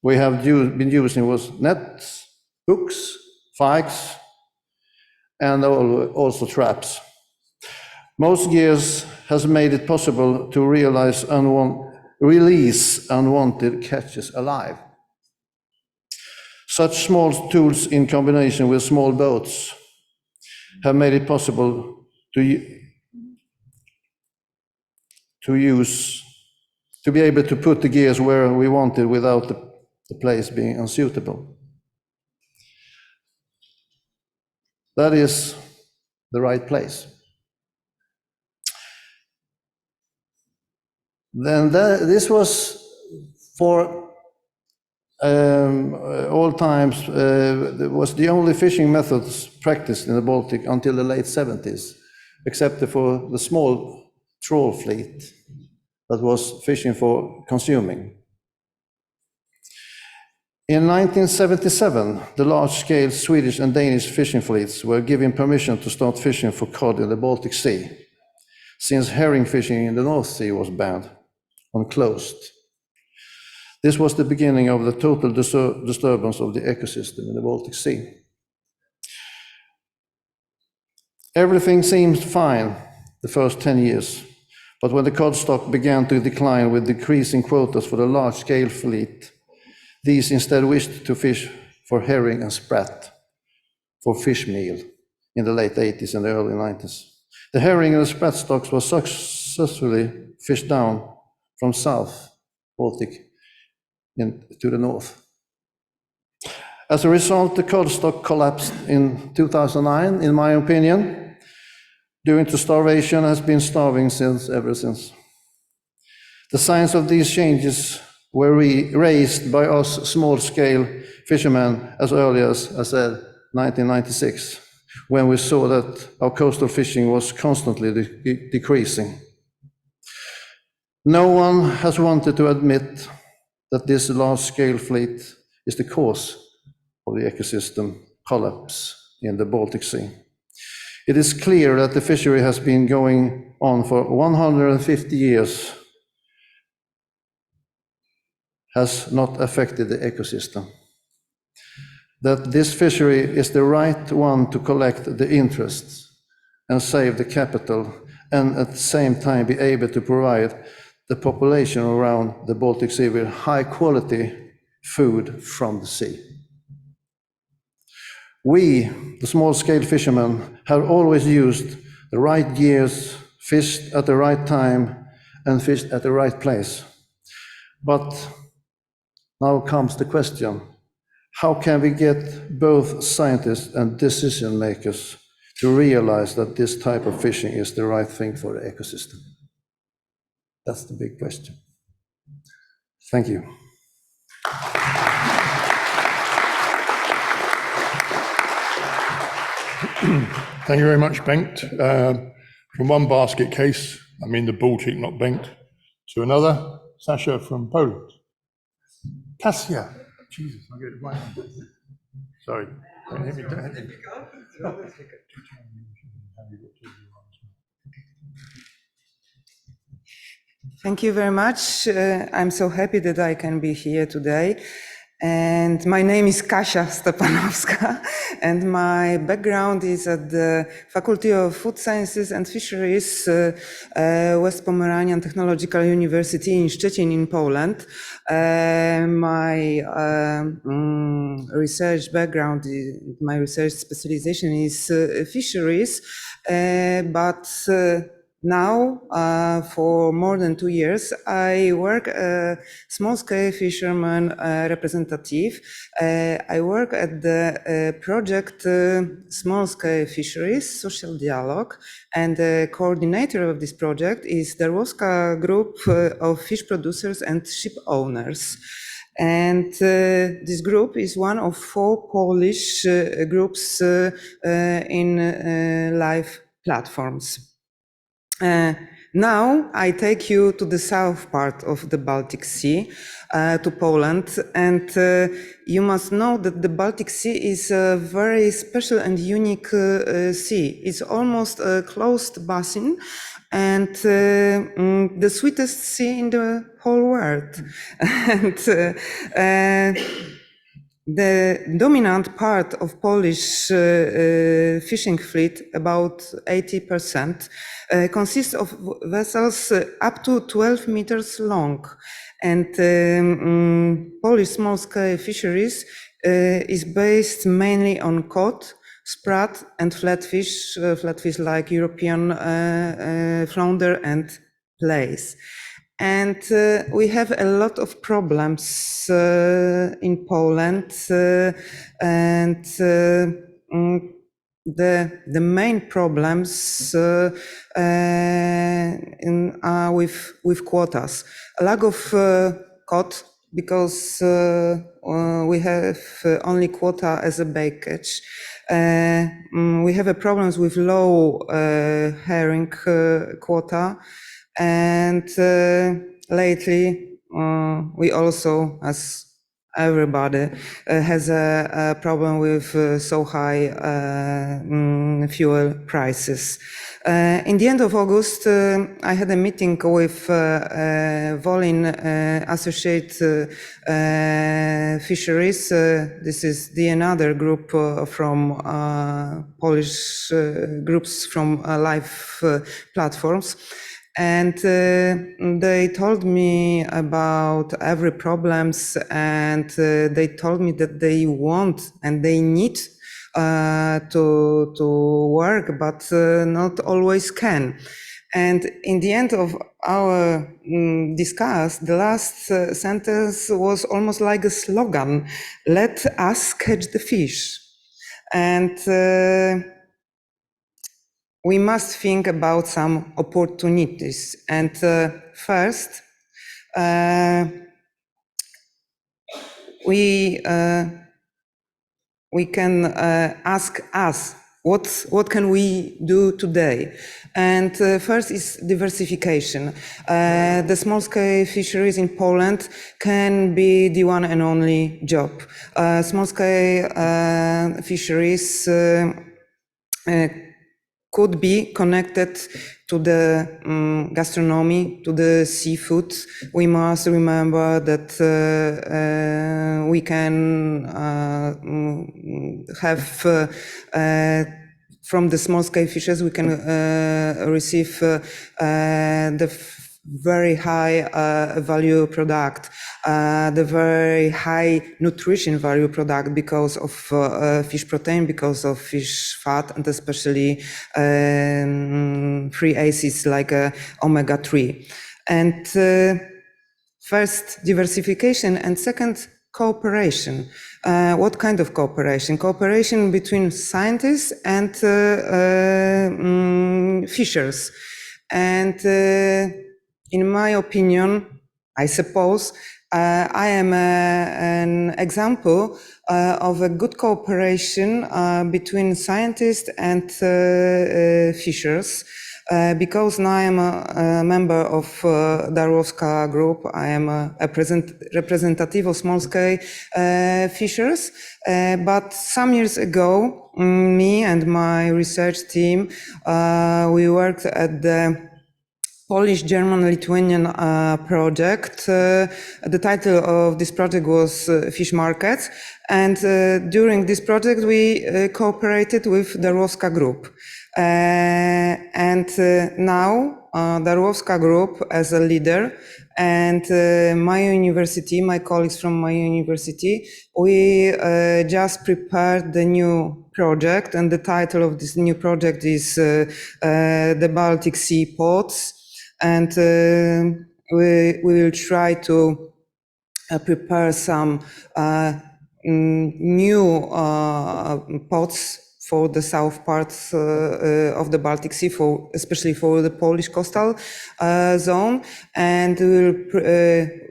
Speaker 5: we have been using was nets, hooks, fikes, and also traps. Most gears has made it possible to release unwanted catches alive. Such small tools in combination with small boats have made it possible to be able to put the gears where we wanted without the place being unsuitable. That is the right place. Then this was for all times, was the only fishing methods practiced in the Baltic until the late 70s, except for the small trawl fleet that was fishing for consuming. In 1977, the large-scale Swedish and Danish fishing fleets were given permission to start fishing for cod in the Baltic Sea, since herring fishing in the North Sea was banned and closed. This was the beginning of the total disturbance of the ecosystem in the Baltic Sea. Everything seemed fine the first 10 years, but when the cod stock began to decline with decreasing quotas for the large-scale fleet, these instead wished to fish for herring and sprat for fish meal in the late 80s and the early 90s. The herring and the sprat stocks were successfully fished down from South Baltic to the north. As a result, the cod stock collapsed in 2009, in my opinion, due to starvation, has been starving ever since. The signs of these changes were raised by us small-scale fishermen as early as, I said, 1996, when we saw that our coastal fishing was constantly decreasing. No one has wanted to admit that this large-scale fleet is the cause of the ecosystem collapse in the Baltic Sea. It is clear that the fishery has been going on for 150 years, has not affected the ecosystem. that this fishery is the right one to collect the interests and save the capital, and at the same time be able to provide the population around the Baltic Sea with high quality food from the sea. We, the small-scale fishermen, have always used the right gears, fished at the right time, and fished at the right place. But now comes the question: how can we get both scientists and decision makers to realize that this type of fishing is the right thing for the ecosystem? That's the big question. Thank you.
Speaker 2: Thank you very much, Bengt. From one basket case, I mean the Baltic, not Bengt, to another, Sasha from Poland. Kasia. Jesus, I get it right. Sorry.
Speaker 6: Thank you very much. I'm so happy that I can be here today. And my name is Kasia Stepanowska, and my background is at the Faculty of Food Sciences and Fisheries, West Pomeranian Technological University in Szczecin in Poland. My research background, my research specialization is fisheries, but now, for more than 2 years, I work as small-scale fisherman representative. I work at the project Small-Scale Fisheries Social Dialogue, and the coordinator of this project is the Darłowska Group of Fish Producers and Ship Owners. And this group is one of 4 Polish groups in live platforms. Now I take you to the south part of the Baltic Sea, to Poland, and you must know that the Baltic Sea is a very special and unique sea. It's almost a closed basin and the sweetest sea in the whole world. And the dominant part of Polish fishing fleet, about 80%, consists of vessels up to 12 meters long. And Polish small-scale fisheries is based mainly on cod, sprat, and flatfish like European flounder and plaice. And we have a lot of problems in Poland, and the main problems are with quotas. A lack of cod, because we have only quota as a bait catch. We have a problems with low herring quota. And lately, we also, as everybody, has a problem with so high fuel prices. In the end of August, I had a meeting with Volin Associate Fisheries. This is another group from Polish groups from live platforms. And they told me about every problems, and they told me that they want and they need to work, but not always can. And in the end of our discuss, the last sentence was almost like a slogan: "Let us catch the fish." And we must think about some opportunities. And first, we can ask us, what can we do today? And first is diversification. The small-scale fisheries in Poland can be the one and only job. Small-scale fisheries could be connected to the gastronomy, to the seafood. We must remember that we can have from the small-scale fishes, we can receive the very high value product, the very high nutrition value product because of fish protein, because of fish fat, and especially free acids like omega-3. And first, diversification, and second, cooperation. What kind of cooperation? Cooperation between scientists and fishers. And in my opinion, I suppose, I am an example of a good cooperation between scientists and fishers. Because now I am a member of Darowska Group, I am a representative of small-scale fishers. But some years ago, me and my research team, we worked at the Polish-German-Lithuanian project. The title of this project was Fish Markets. And during this project, we cooperated with the Darowska Group. And now the Darowska Group as a leader and my university, my colleagues from my university, we just prepared the new project, and the title of this new project is the Baltic Sea Ports. And we will try to prepare some new ports for the south parts of the Baltic Sea, especially for the Polish coastal zone, and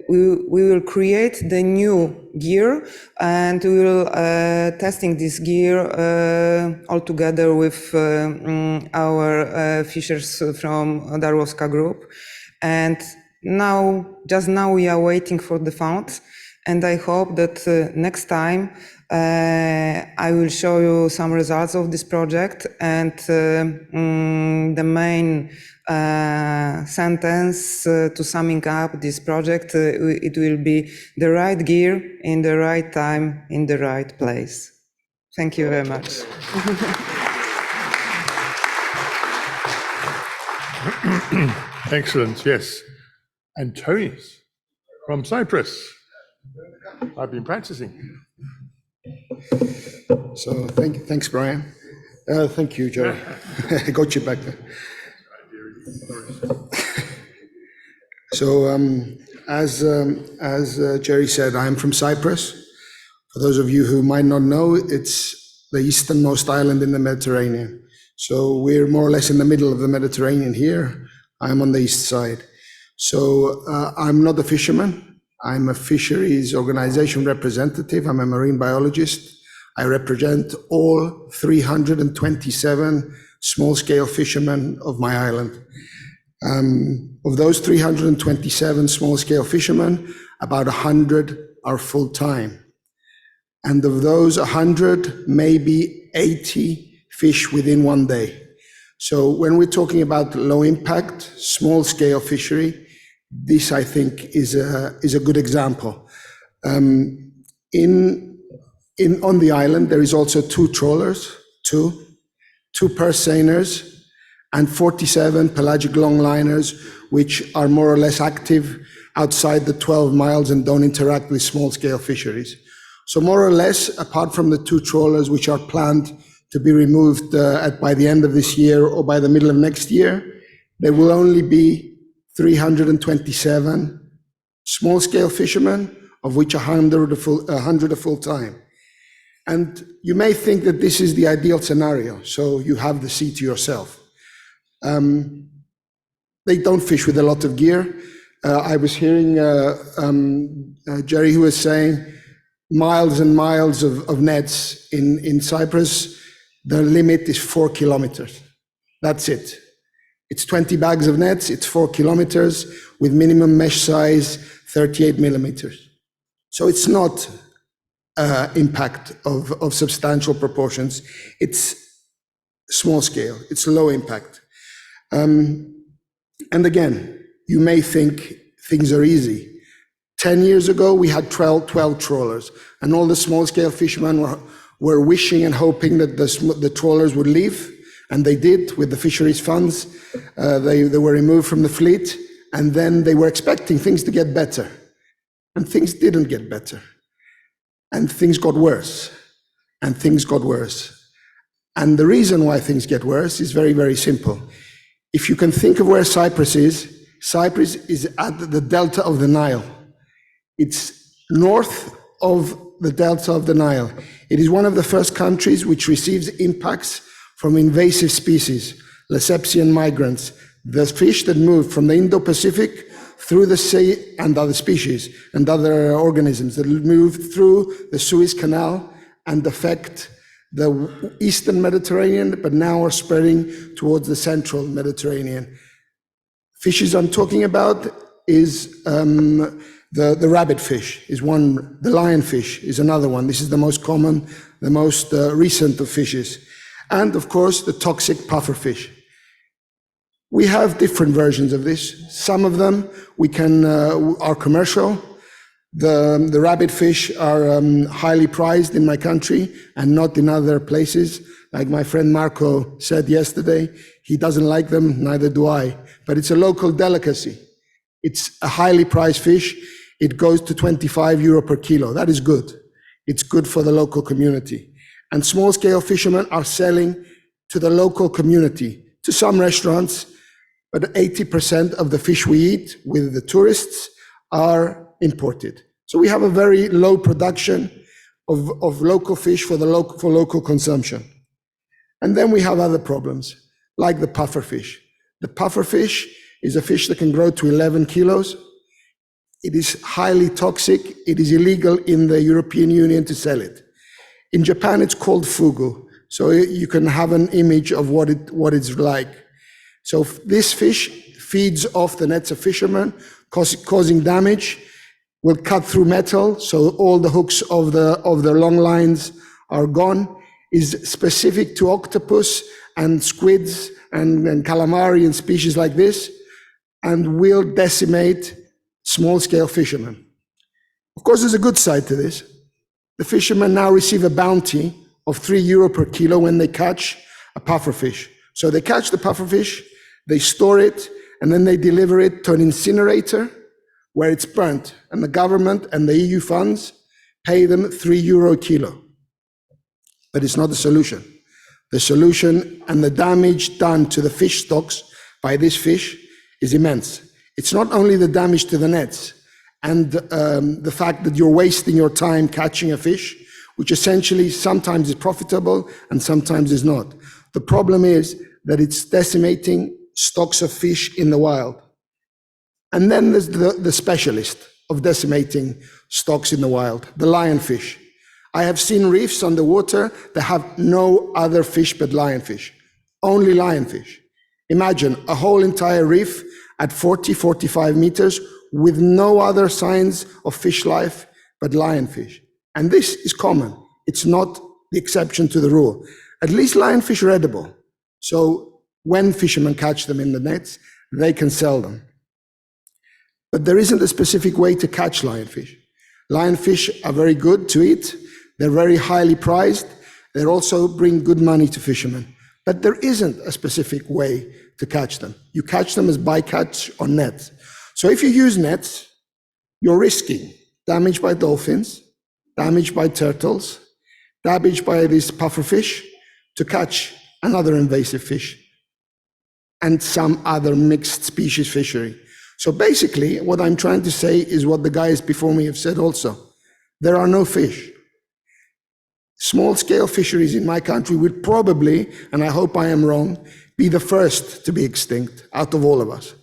Speaker 6: we will create the new gear, and we will testing this gear all together with our fishers from Darowska Group. And just now we are waiting for the funds, and I hope that next time I will show you some results of this project, and the main sentence to summing up this project, it will be the right gear in the right time, in the right place. Thank you very much.
Speaker 2: Excellent, yes. Antonius from Cyprus. I've been practicing.
Speaker 7: So thanks, Brian. Thank you, Jerry. I got you back there. So as Jerry said, I'm from Cyprus. For those of you who might not know, it's the easternmost island in the Mediterranean. So we're more or less in the middle of the Mediterranean here. I'm on the east side. So I'm not a fisherman. I'm a fisheries organization representative. I'm a marine biologist. I represent all 327 small-scale fishermen of my island. Of those 327 small-scale fishermen, about 100 are full-time. And of those 100, maybe 80 fish within one day. So when we're talking about low-impact, small-scale fishery, this, I think, is a good example. On the island, there is also two trawlers, two purse seiners, and 47 pelagic longliners, which are more or less active outside the 12 miles and don't interact with small-scale fisheries. So more or less, apart from the two trawlers, which are planned to be removed by the end of this year or by the middle of next year, there will only be 327 small-scale fishermen, of which 100 are full-time. And you may think that this is the ideal scenario, so you have the sea to yourself. They don't fish with a lot of gear. I was hearing Jerry, who was saying miles and miles of nets in Cyprus. The limit is 4 kilometers. That's it. It's 20 bags of nets, it's 4 kilometers with minimum mesh size 38 millimeters. So it's not impact of substantial proportions. It's small scale, it's low impact. And again, you may think things are easy. 10 years ago, we had 12 trawlers, and all the small-scale fishermen were wishing and hoping that the trawlers would leave, and they did with the fisheries funds. They were removed from the fleet, and then they were expecting things to get better. And things didn't get better. And things got worse. And things got worse. And the reason why things get worse is very, very simple. If you can think of where Cyprus is at the delta of the Nile. It's north of the delta of the Nile. It is one of the first countries which receives impacts from invasive species, Lesepsian migrants, the fish that move from the Indo-Pacific through the sea, and other species and other organisms that move through the Suez Canal and affect the Eastern Mediterranean, but now are spreading towards the Central Mediterranean. Fishes I'm talking about is the rabbit fish is one, the lionfish is another one. This is the most common, the most recent of fishes. And of course, the toxic pufferfish. We have different versions of this. Some of them are commercial. The rabbit fish are highly prized in my country and not in other places. Like my friend Marco said yesterday, he doesn't like them, neither do I. But it's a local delicacy. It's a highly prized fish. It goes to 25 euro per kilo. That is good. It's good for the local community. And small-scale fishermen are selling to the local community, to some restaurants, but 80% of the fish we eat with the tourists are imported. So we have a very low production of local fish for local consumption. And then we have other problems, like the pufferfish. The pufferfish is a fish that can grow to 11 kilos. It is highly toxic. It is illegal in the European Union to sell it. In Japan, it's called fugu. So you can have an image of what it's like. So this fish feeds off the nets of fishermen, causing damage, will cut through metal, so all the hooks of the long lines are gone, is specific to octopus and squids and calamari and species like this, and will decimate small-scale fishermen. Of course, there's a good side to this. The fishermen now receive a bounty of 3 euro per kilo when they catch a pufferfish. So they catch the pufferfish, they store it, and then they deliver it to an incinerator where it's burnt, and the government and the EU funds pay them 3 euro a kilo. But it's not the solution. The solution and the damage done to the fish stocks by this fish is immense. It's not only the damage to the nets and the fact that you're wasting your time catching a fish, which essentially sometimes is profitable and sometimes is not. The problem is that it's decimating stocks of fish in the wild. And then there's the specialist of decimating stocks in the wild, the lionfish. I have seen reefs underwater that have no other fish but lionfish, only lionfish. Imagine a whole entire reef at 40, 45 meters with no other signs of fish life but lionfish. And this is common. It's not the exception to the rule. At least lionfish are edible. So when fishermen catch them in the nets, they can sell them. But there isn't a specific way to catch lionfish. Lionfish are very good to eat. They're very highly prized. They also bring good money to fishermen. But there isn't a specific way to catch them. You catch them as bycatch on nets. So if you use nets, you're risking damage by dolphins, damage by turtles, damage by these pufferfish to catch another invasive fish and some other mixed species fishery. So basically, what I'm trying to say is what the guys before me have said also. There are no fish. Small-scale fisheries in my country would probably, and I hope I am wrong, be the first to be extinct out of all of us.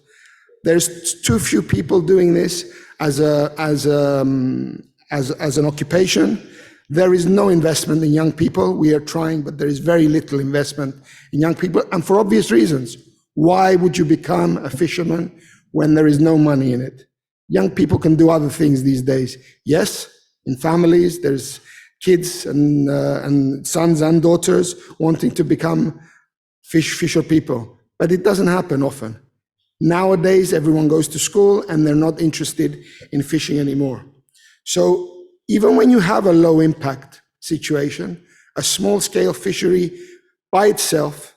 Speaker 7: There's too few people doing this as an occupation. There is no investment in young people. We are trying, but there is very little investment in young people, and for obvious reasons. Why would you become a fisherman when there is no money in it? Young people can do other things these days. Yes, in families, there's kids and sons and daughters wanting to become fisher people, but it doesn't happen often. Nowadays, everyone goes to school and they're not interested in fishing anymore. So even when you have a low impact situation, a small scale fishery by itself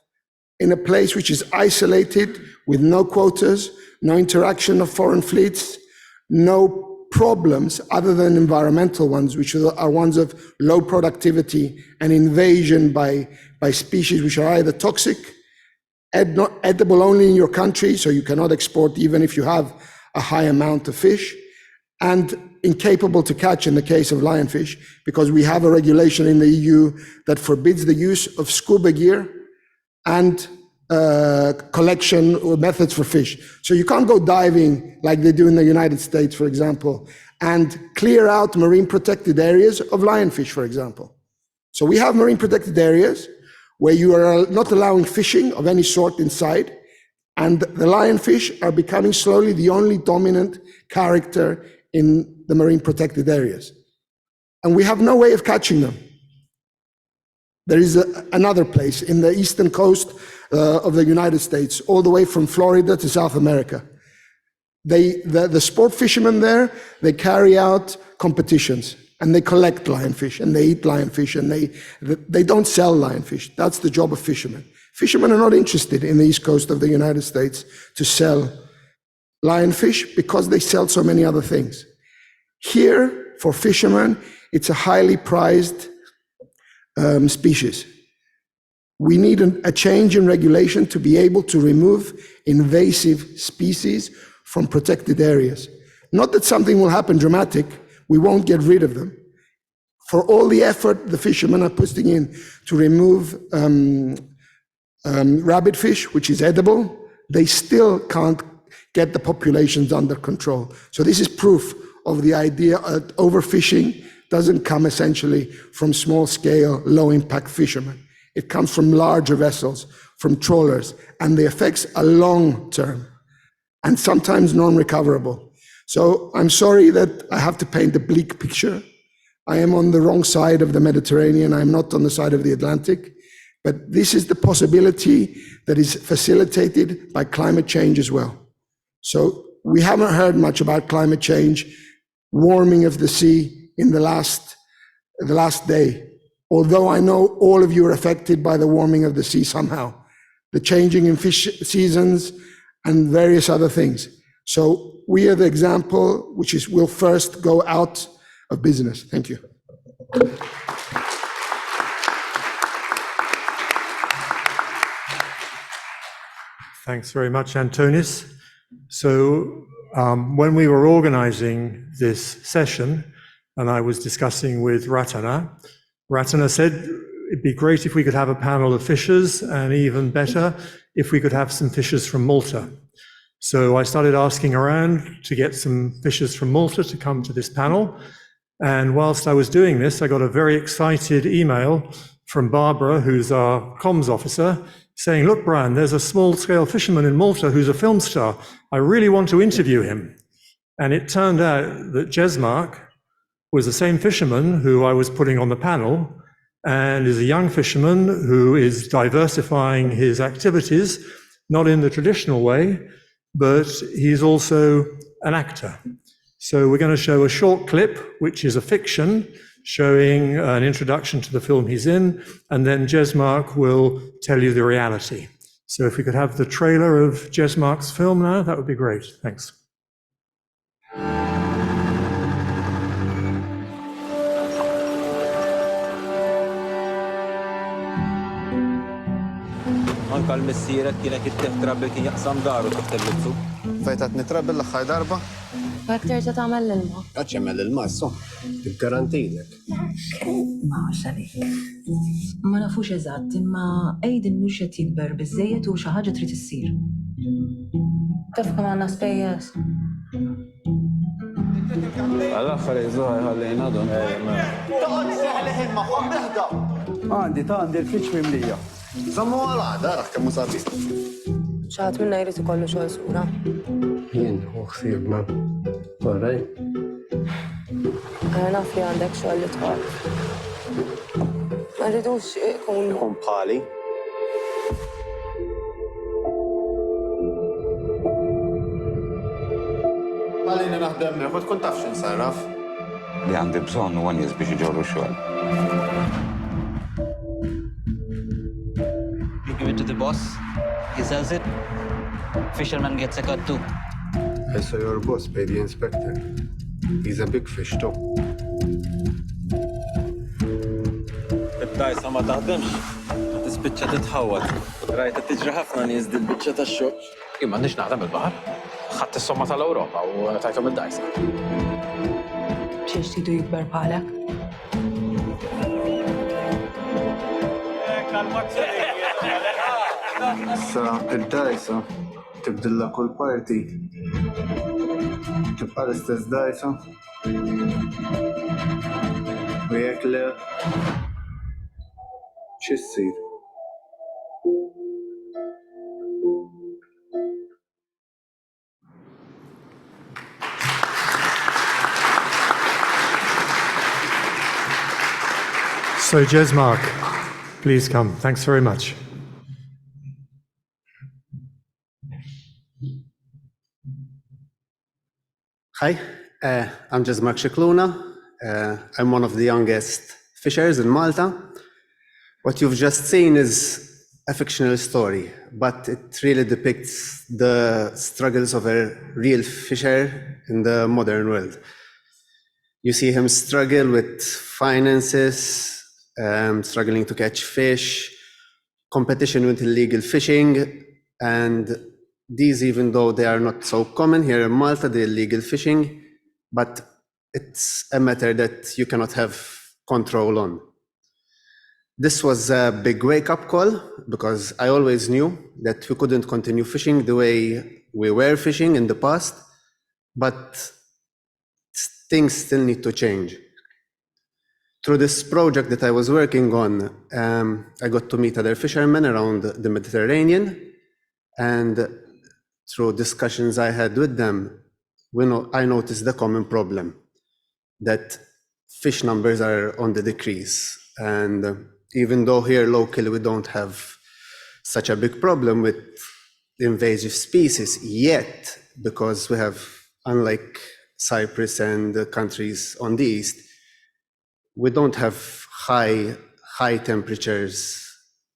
Speaker 7: in a place which is isolated with no quotas, no interaction of foreign fleets, no problems other than environmental ones, which are ones of low productivity and invasion by species which are either toxic, not edible only in your country, so you cannot export even if you have a high amount of fish, and incapable to catch in the case of lionfish, because we have a regulation in the EU that forbids the use of scuba gear and collection or methods for fish. So you can't go diving like they do in the United States, for example, and clear out marine protected areas of lionfish, for example. So we have marine protected areas where you are not allowing fishing of any sort inside, and the lionfish are becoming slowly the only dominant character in the marine protected areas. And we have no way of catching them. There is another place in the eastern coast of the United States, all the way from Florida to South America. The sport fishermen there, they carry out competitions and they collect lionfish and they eat lionfish and they don't sell lionfish. That's the job of fishermen. Fishermen are not interested in the east coast of the United States to sell lionfish because they sell so many other things. Here, for fishermen, it's a highly prized species. We need a change in regulation to be able to remove invasive species from protected areas. Not that something will happen dramatic, we won't get rid of them. For all the effort the fishermen are putting in to remove rabbitfish, which is edible, they still can't get the populations under control. So this is proof of the idea that overfishing doesn't come essentially from small-scale, low-impact fishermen. It comes from larger vessels, from trawlers, and the effects are long-term and sometimes non-recoverable. So I'm sorry that I have to paint a bleak picture. I am on the wrong side of the Mediterranean. I'm not on the side of the Atlantic. But this is the possibility that is facilitated by climate change as well. So we haven't heard much about climate change, warming of the sea in the last day. Although I know all of you are affected by the warming of the sea somehow, the changing in fish seasons and various other things. So we are the example which will first go out of business. Thank you.
Speaker 1: Thanks very much, Antonis. So when we were organizing this session, and I was discussing with Ratana said it'd be great if we could have a panel of fishers, and even better if we could have some fishers from Malta. So I started asking around to get some fishers from Malta to come to this panel. And whilst I was doing this, I got a very excited email from Barbara, who's our comms officer, saying, look, Brian, there's a small-scale fisherman in Malta who's a film star. I really want to interview him. And it turned out that Jesmark was the same fisherman who I was putting on the panel, and is a young fisherman who is diversifying his activities, not in the traditional way, but he's also an actor. So we're going to show a short clip, which is a fiction, showing an introduction to the film he's in, and then Jesmark will tell you the reality. So if we could have the trailer of Jesmark's film now, that would be great. Thanks.
Speaker 8: Anka l-missieret kienet jittieħ trabbi kien jaqsam daru taħt il-lubsu.
Speaker 9: Fejtat nitrabbi l-aħħar darba?
Speaker 10: Fak terġa' tagħmel l-ilma.
Speaker 9: Għax jagħmel il-ma issa. Tiggarantilek.
Speaker 10: Ma għaxalik. Ma nafux eżatt, imma Aiden mhux qed jikber biżżejjed u xi ħaġa trid issir. Taf kemm għandna spejjeż.
Speaker 8: Għall-aħħar iżgħar ħallejna don.
Speaker 9: Toqgħod seħleħ magħhom neħda.
Speaker 8: Għandi l-friġġ mimlija.
Speaker 9: Żammu għal-għada, raħ kemm sabi.
Speaker 10: Xaħat minna jrid ikollu xogħol sura.
Speaker 9: Jien u ħsiebna. Waraj.
Speaker 10: Għana naf li għandek xogħol li tħobb. Ma rridux ikun
Speaker 9: Ikun bħali. naħdem ma tkun taf x'insarraf.
Speaker 8: Li għandi bżonn u għan biex iġorru xogħol.
Speaker 11: You give it to the boss, he sells it, fisherman gets a cut too.
Speaker 9: I saw your boss pay the inspector. He's a big fish too.
Speaker 8: Id-dajsa ma taħdemx, ma tispiċċa titħawat. Rajta tiġri ħafna nies dil-biċċa tax-xogħol.
Speaker 12: Jien m'għandix naħdem il-baħar. Ħadd is-somma tal-Ewropa u tajthom id-dajsa.
Speaker 10: Xiex tidu jikber bħalek?
Speaker 9: Issa id-dajsa tibdilla kull parti. Tibqa' l-istess dajsa. U jekk le x'issir?
Speaker 1: So, Jesmark, please come. Thanks very much.
Speaker 5: Hi, I'm Jesmark Shikluna. I'm one of the youngest fishers in Malta. What you've just seen is a fictional story, but it really depicts the struggles of a real fisher in the modern world. You see him struggle with finances, struggling to catch fish, competition with illegal fishing, and these, even though they are not so common here in Malta, the illegal fishing, but it's a matter that you cannot have control on. This was a big wake-up call because I always knew that we couldn't continue fishing the way we were fishing in the past, but things still need to change. Through this project that I was working on, I got to meet other fishermen around the Mediterranean, and through discussions I had with them, I noticed the common problem, that fish numbers are on the decrease. And even though here locally we don't have such a big problem with invasive species yet, because we have, unlike Cyprus and the countries on the east, we don't have high temperatures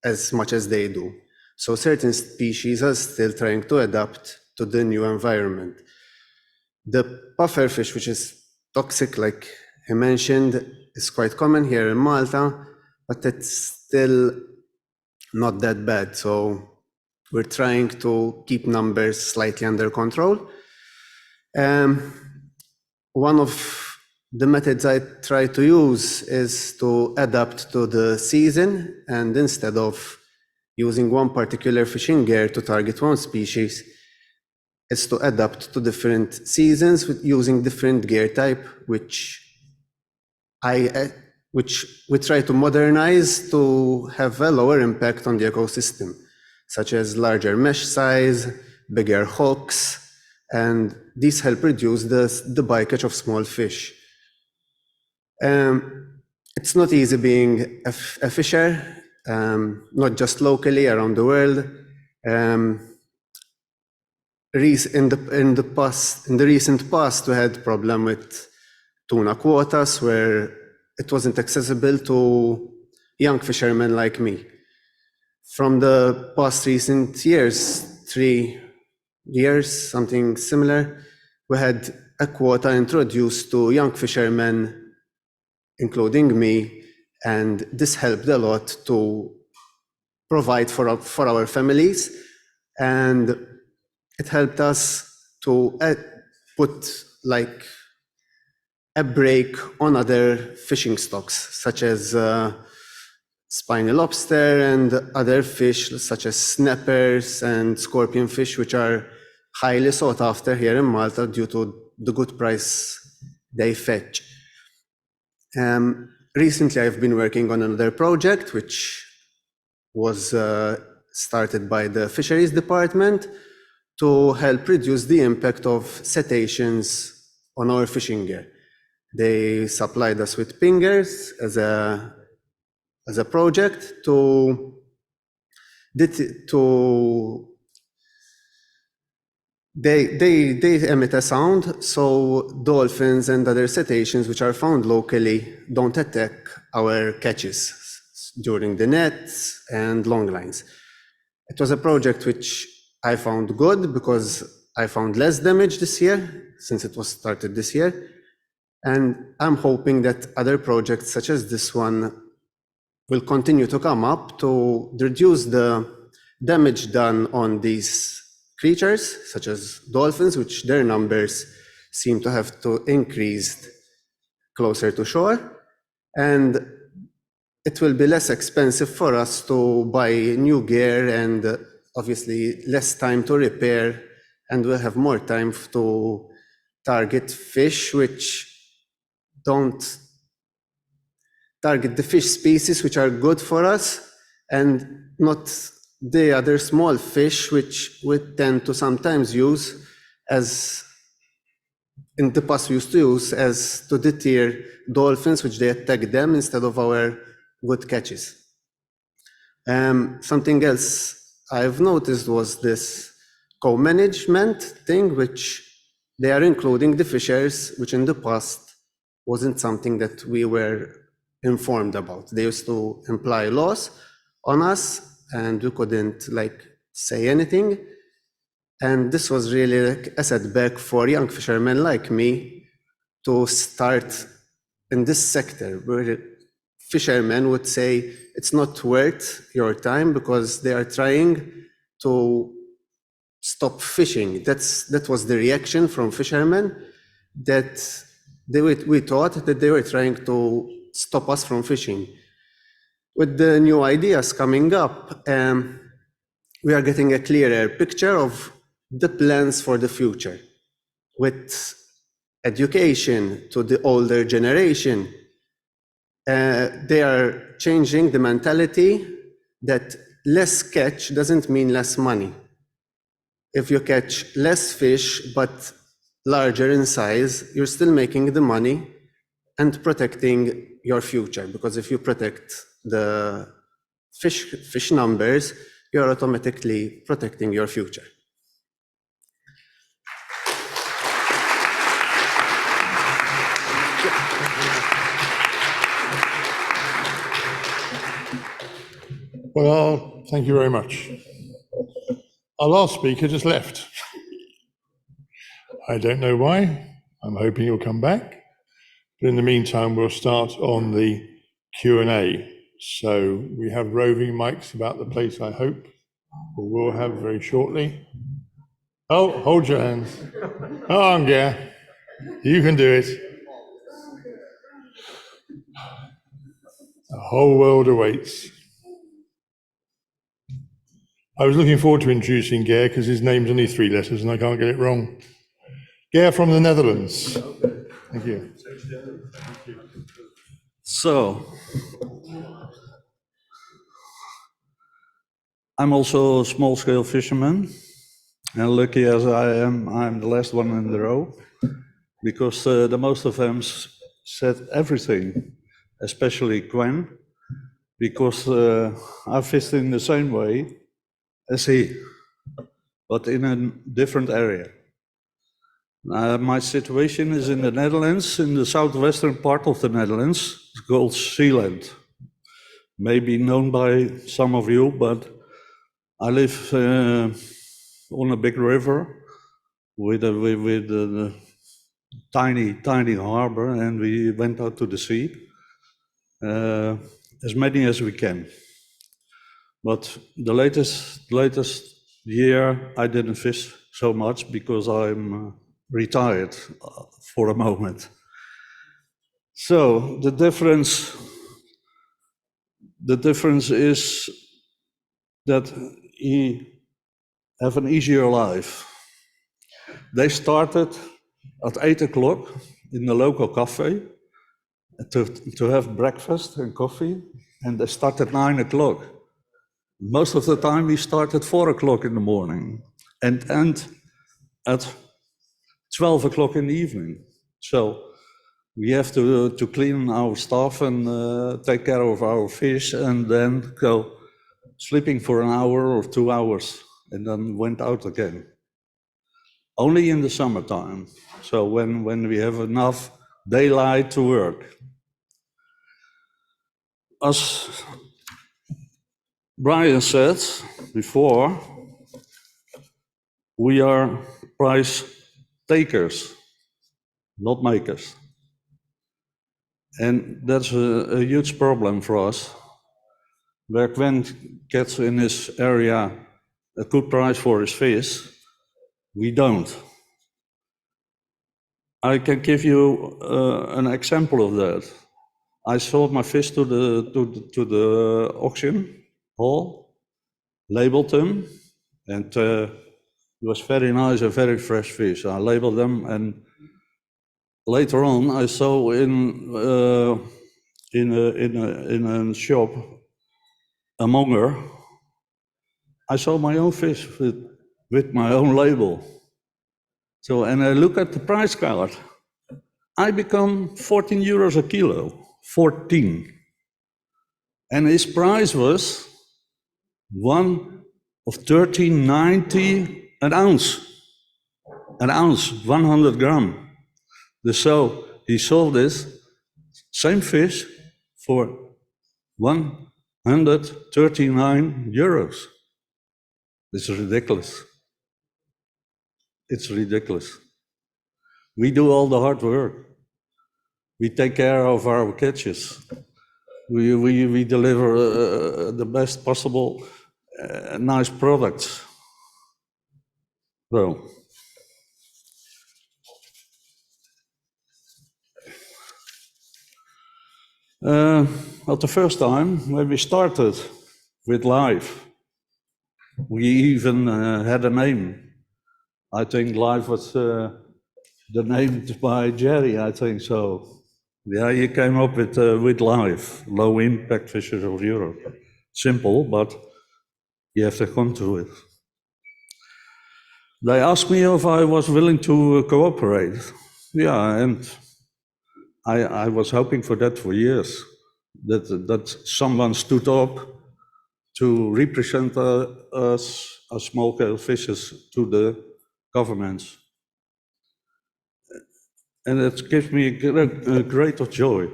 Speaker 5: as much as they do. So certain species are still trying to adapt to the new environment. The pufferfish, which is toxic, like he mentioned, is quite common here in Malta, but it's still not that bad. So we're trying to keep numbers slightly under control. One of the methods I try to use is to adapt to the season, and instead of using one particular fishing gear to target one species, is to adapt to different seasons with using different gear type, which we try to modernize to have a lower impact on the ecosystem, such as larger mesh size, bigger hooks, and these help reduce the bycatch of small fish. It's not easy being a fisher, not just locally, around the world. In the recent past, we had problem with tuna quotas where it wasn't accessible to young fishermen like me. From the past recent years, 3 years, something similar, we had a quota introduced to young fishermen, including me, and this helped a lot to provide for our families, and it helped us to put like a break on other fishing stocks, such as spiny lobster and other fish, such as snappers and scorpion fish, which are highly sought after here in Malta due to the good price they fetch. Recently, I've been working on another project, which was started by the Fisheries Department to help reduce the impact of cetaceans on our fishing gear. They supplied us with pingers as a project to
Speaker 9: they emit a sound, so dolphins and other cetaceans which are found locally don't attack our catches during the nets and long lines. It was a project which I found good because I found less damage this year, since it was started this year. And I'm hoping that other projects such as this one will continue to come up to reduce the damage done on these creatures, such as dolphins, which their numbers seem to have to increase closer to shore. And it will be less expensive for us to buy new gear and obviously less time to repair, and we'll have more time to target fish which don't target the fish species which are good for us and not the other small fish which we tend to sometimes use as in the past we used to use as to deter dolphins which they attack them instead of our good catches. Something else I've noticed was this co-management thing, which they are including the fishers, which in the past wasn't something that we were informed about. They used to imply laws on us and we couldn't say anything. And this was really a setback for young fishermen like me to start in this sector where fishermen would say it's not worth your time because they are trying to stop fishing. That was the reaction from fishermen, that we thought that they were trying to stop us from fishing. With the new ideas coming up, we are getting a clearer picture of the plans for the future. With education to the older generation, they are changing the mentality that less catch doesn't mean less money. If you catch less fish but larger in size, you're still making the money and protecting your future, because if you protect the fish numbers, you're automatically protecting your future.
Speaker 2: Well, thank you very much. Our last speaker just left. I don't know why. I'm hoping he'll come back. But in the meantime, we'll start on the Q&A. So we have roving mics about the place, I hope, or we'll have very shortly. Oh, hold your hands. Oh, Angia, you can do it. The whole world awaits. I was looking forward to introducing Geir because his name's only 3 letters and I can't get it wrong. Geir from the Netherlands. Thank you.
Speaker 13: So, I'm also a small-scale fisherman, and lucky as I am, I'm the last one in the row, because the most of them said everything, especially Gwen, because I fished in the same way as he, but in a different area. My situation is in the Netherlands, in the southwestern part of the Netherlands. It's called Zeeland. Maybe known by some of you, but I live on a big river with a tiny harbor, and we went out to the sea, as many as we can. But the latest year, I didn't fish so much because I'm retired for a moment. So the difference is that he have an easier life. They started at 8 o'clock in the local cafe to have breakfast and coffee, and they start at 9 o'clock. Most of the time we start at 4 o'clock in the morning and end at 12 o'clock in the evening. So we have to clean our stuff and take care of our fish, and then go sleeping for an hour or 2 hours, and then went out again. only in the summertime. So when we have enough daylight to work. As Brian said before, we are price takers, not makers. And that's a huge problem for us. Where Gwen gets in this area a good price for his fish, we don't. I can give you an example of that. I sold my fish to the auction hall, labeled them, and it was very nice and very fresh fish. I labeled them, and later on I saw in a shop a monger. I saw my own fish with my own label. So, and I look at the price card. I become 14 euros a kilo, 14. And his price was one of 13.90 an ounce, 100 gram. So he sold this same fish for 139 euros. It's ridiculous. It's ridiculous. We do all the hard work. We take care of our catches. We deliver the best possible nice products. So, at the first time when we started with live, we even had a name. I think live was the name by Jerry, I think so. Yeah, he came up with live, low impact fishers of Europe. Simple, but you have to come to it. They asked me if I was willing to cooperate. Yeah, and I was hoping for that for years, that someone stood up to represent us as small-scale fishers to the governments. And it gives me a great joy.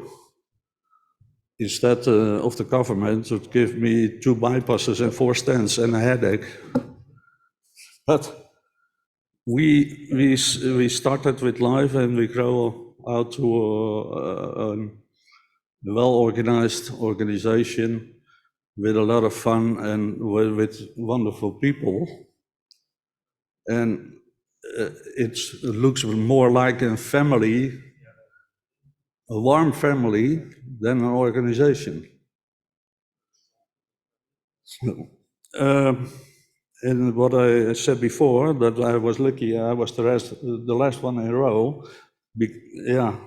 Speaker 13: Instead of the government, it gave me 2 bypasses and 4 stands and a headache. But we started with live, and we grow out to a well-organized organization with a lot of fun and with wonderful people. And it looks more like a family, a warm family, than an organization. And what I said before, that I was lucky, I was the last one in a row. Yeah,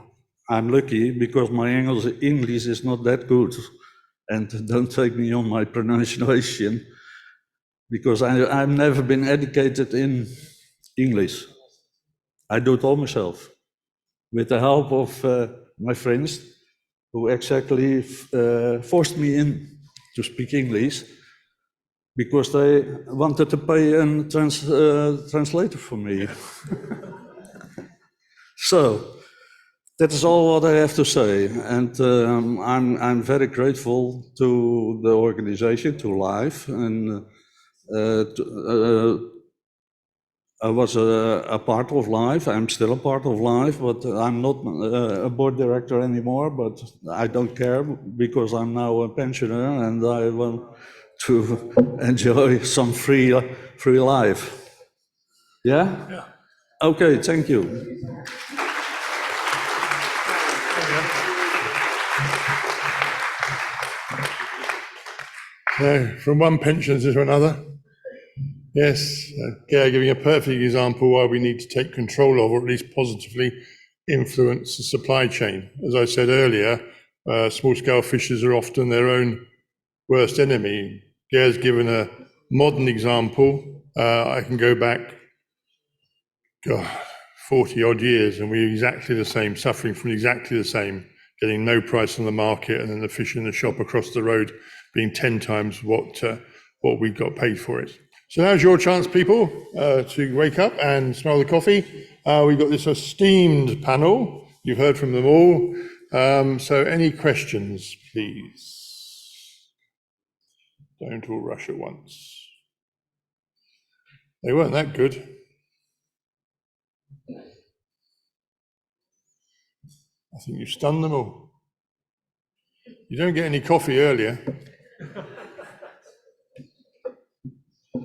Speaker 13: I'm lucky because my English is not that good. And don't take me on my pronunciation, because I've never been educated in English. I do it all myself, with the help of my friends, who exactly forced me in to speak English, because they wanted to pay a translator for me. So that is all what I have to say, and I'm very grateful to the organization, to LIFE, and I was a part of LIFE. I'm still a part of LIFE, but I'm not a board director anymore. But I don't care, because I'm now a pensioner and I want to enjoy some free life. Yeah? Yeah. Okay, thank you.
Speaker 2: From one pensioner to another. Yes, giving a perfect example why we need to take control of, or at least positively influence, the supply chain. As I said earlier, small-scale fishers are often their own worst enemy. Gare's given a modern example. I can go back 40 odd years, and we're exactly the same, suffering from exactly the same, getting no price on the market, and then the fish in the shop across the road being 10 times what we got paid for it. So now's your chance, people, to wake up and smell the coffee. We've got this esteemed panel. You've heard from them all. So any questions, please? Don't all rush at once. They weren't that good. I think you stunned them all. You don't get any coffee earlier.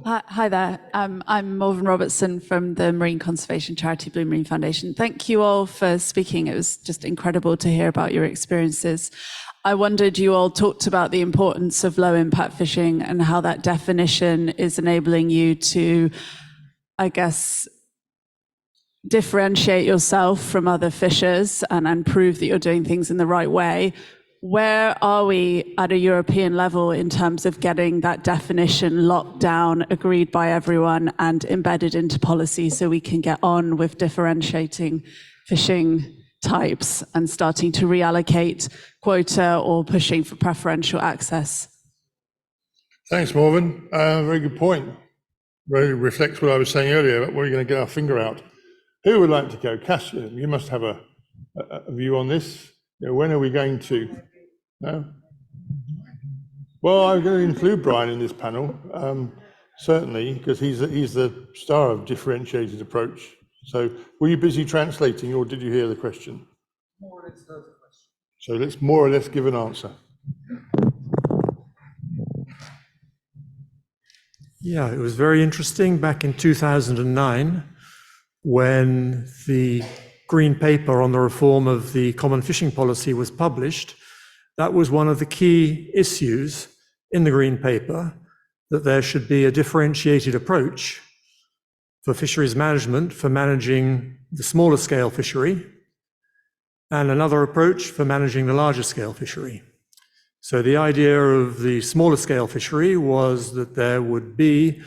Speaker 14: Hi there. I'm Morven Robertson from the Marine Conservation Charity Blue Marine Foundation. Thank you all for speaking. It was just incredible to hear about your experiences. I wondered, you all talked about the importance of low impact fishing and how that definition is enabling you to, I guess, differentiate yourself from other fishers and prove that you're doing things in the right way. Where are we at a European level in terms of getting that definition locked down, agreed by everyone, and embedded into policy so we can get on with differentiating fishing types and starting to reallocate quota or pushing for preferential access?
Speaker 2: Thanks, Morven. Very good point. Really reflects what I was saying earlier about where we're going to get our finger out. Who would like to go? Cass, you must have a view on this. You know, when are we going to? No? Well, I'm going to include Brian in this panel, certainly, because he's the star of differentiated approach. So were you busy translating or did you hear the question? More or less heard the question. So let's more or less give an answer.
Speaker 1: Yeah, it was very interesting back in 2009 when the Green Paper on the reform of the common fishing policy was published. That was one of the key issues in the Green Paper, that there should be a differentiated approach for fisheries management, for managing the smaller scale fishery, and another approach for managing the larger scale fishery. So the idea of the smaller scale fishery was that there would be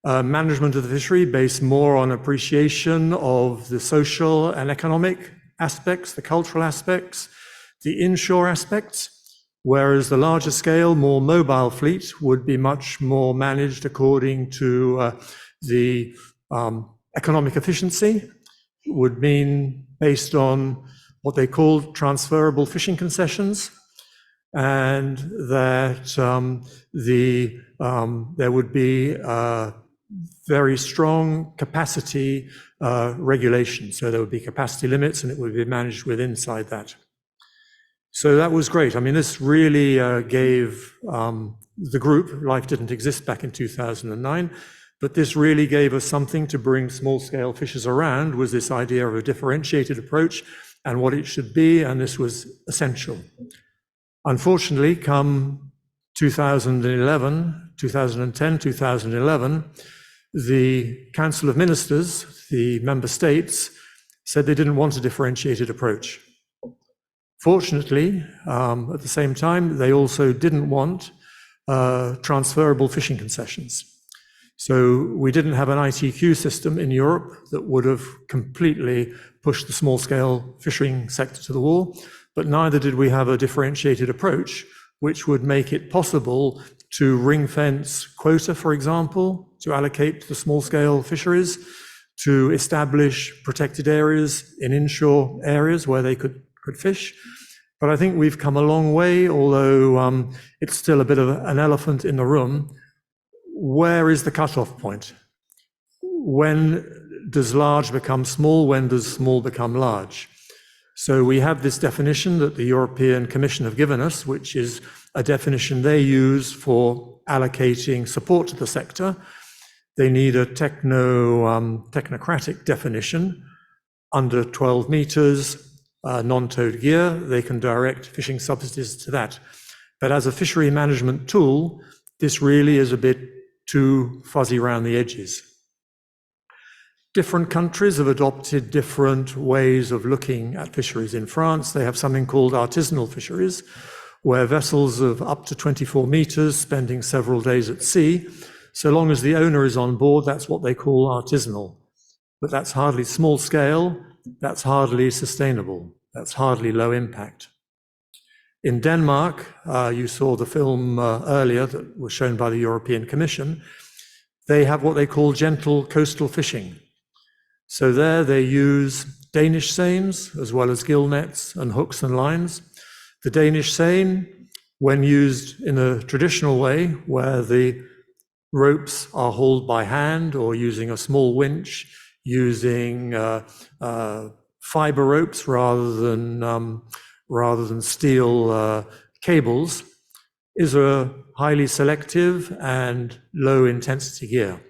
Speaker 1: management of the fishery based more on appreciation of the social and economic aspects, the cultural aspects, the inshore aspects, whereas the larger scale, more mobile fleet would be much more managed according to the economic efficiency, would mean based on what they called transferable fishing concessions, and that there would be very strong capacity regulation. So there would be capacity limits and it would be managed within inside that. So that was great. I mean, this really gave the group, life didn't exist back in 2009, but this really gave us something to bring small scale fishers around, was this idea of a differentiated approach and what it should be, and this was essential. Unfortunately, come 2011, 2010, 2011, the Council of Ministers, the member states, said they didn't want a differentiated approach. Fortunately, at the same time, they also didn't want transferable fishing concessions. So we didn't have an ITQ system in Europe that would have completely pushed the small-scale fishing sector to the wall, but neither did we have a differentiated approach which would make it possible to ring-fence quota, for example, to allocate to the small-scale fisheries, to establish protected areas in inshore areas where they could fish. But I think we've come a long way, although it's still a bit of an elephant in the room. Where is the cutoff point? When does large become small? When does small become large? So we have this definition that the European Commission have given us, which is a definition they use for allocating support to the sector. They need a technocratic definition under 12 meters, non-towed gear. They can direct fishing subsidies to that. But as a fishery management tool, this really is a bit too fuzzy around the edges. Different countries have adopted different ways of looking at fisheries. In France, they have something called artisanal fisheries, where vessels of up to 24 meters spending several days at sea, so long as the owner is on board, that's what they call artisanal. But that's hardly small scale, that's hardly sustainable, that's hardly low impact. In Denmark, you saw the film earlier that was shown by the European Commission. they have what they call gentle coastal fishing. So there they use Danish seines as well as gill nets and hooks and lines. The Danish seine, when used in a traditional way, where the ropes are hauled by hand or using a small winch, using fiber ropes rather than steel cables, is a highly selective and low intensity gear.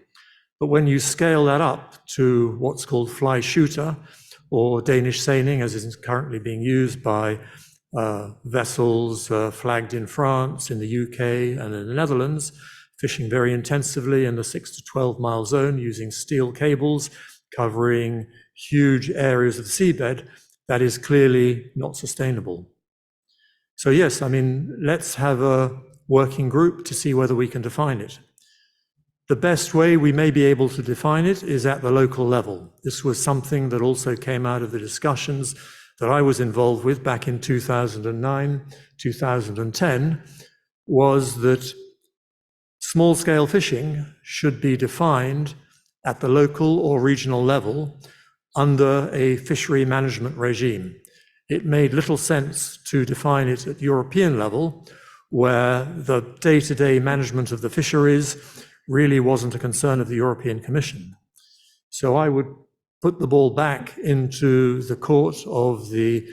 Speaker 1: But when you scale that up to what's called fly shooter or Danish seining, as is currently being used by vessels flagged in France, in the UK, and in the Netherlands, fishing very intensively in the 6 to 12 mile zone using steel cables covering huge areas of the seabed, that is clearly not sustainable. So yes, I mean, let's have a working group to see whether we can define it. The best way we may be able to define it is at the local level. This was something that also came out of the discussions that I was involved with back in 2009, 2010, was that small-scale fishing should be defined at the local or regional level under a fishery management regime. It made little sense to define it at European level, where the day-to-day management of the fisheries really wasn't a concern of the European Commission. So I would put the ball back into the court of the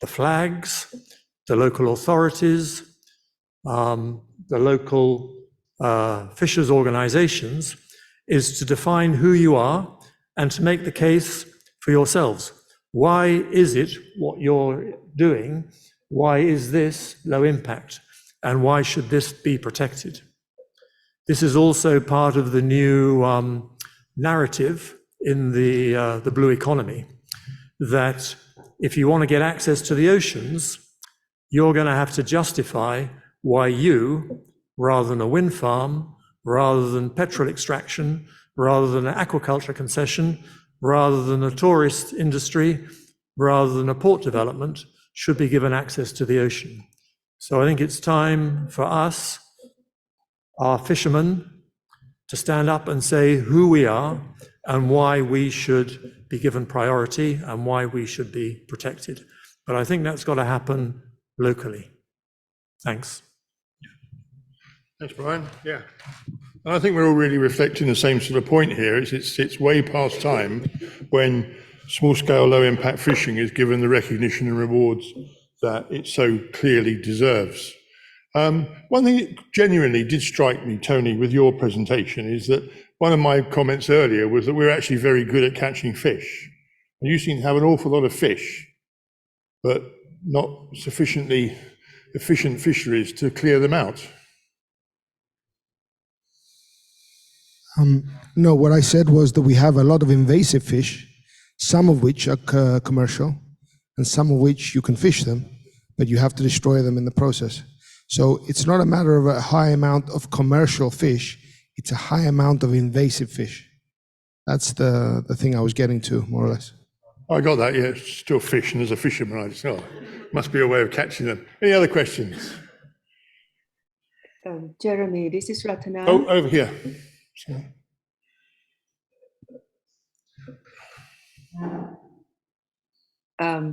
Speaker 1: flags, the local authorities, the local fishers organizations, is to define who you are and to make the case for yourselves. Why is it what you're doing? Why is this low impact? And why should this be protected? This is also part of the new narrative in the blue economy, that if you want to get access to the oceans, you're going to have to justify why you, rather than a wind farm, rather than petrol extraction, rather than an aquaculture concession, rather than a tourist industry, rather than a port development, should be given access to the ocean. So I think it's time for us, our fishermen, to stand up and say who we are and why we should be given priority and why we should be protected. But I think that's got to happen locally. Thanks.
Speaker 2: Thanks, Brian. Yeah. And I think we're all really reflecting the same sort of point here. It's way past time when small-scale, low-impact fishing is given the recognition and rewards that it so clearly deserves. One thing that genuinely did strike me, Tony, with your presentation is that one of my comments earlier was that we're actually very good at catching fish. And you seem to have an awful lot of fish, but not sufficiently efficient fisheries to clear them out.
Speaker 7: No, what I said was that we have a lot of invasive fish, some of which are commercial, and some of which you can fish them, but you have to destroy them in the process. So it's not a matter of a high amount of commercial fish, it's a high amount of invasive fish. That's the thing I was getting to, more or less.
Speaker 2: I got that, yeah, it's still fish, and as a fisherman, I just, must be a way of catching them. Any other questions?
Speaker 15: Jeremy, this is Ratana.
Speaker 2: Oh, over here.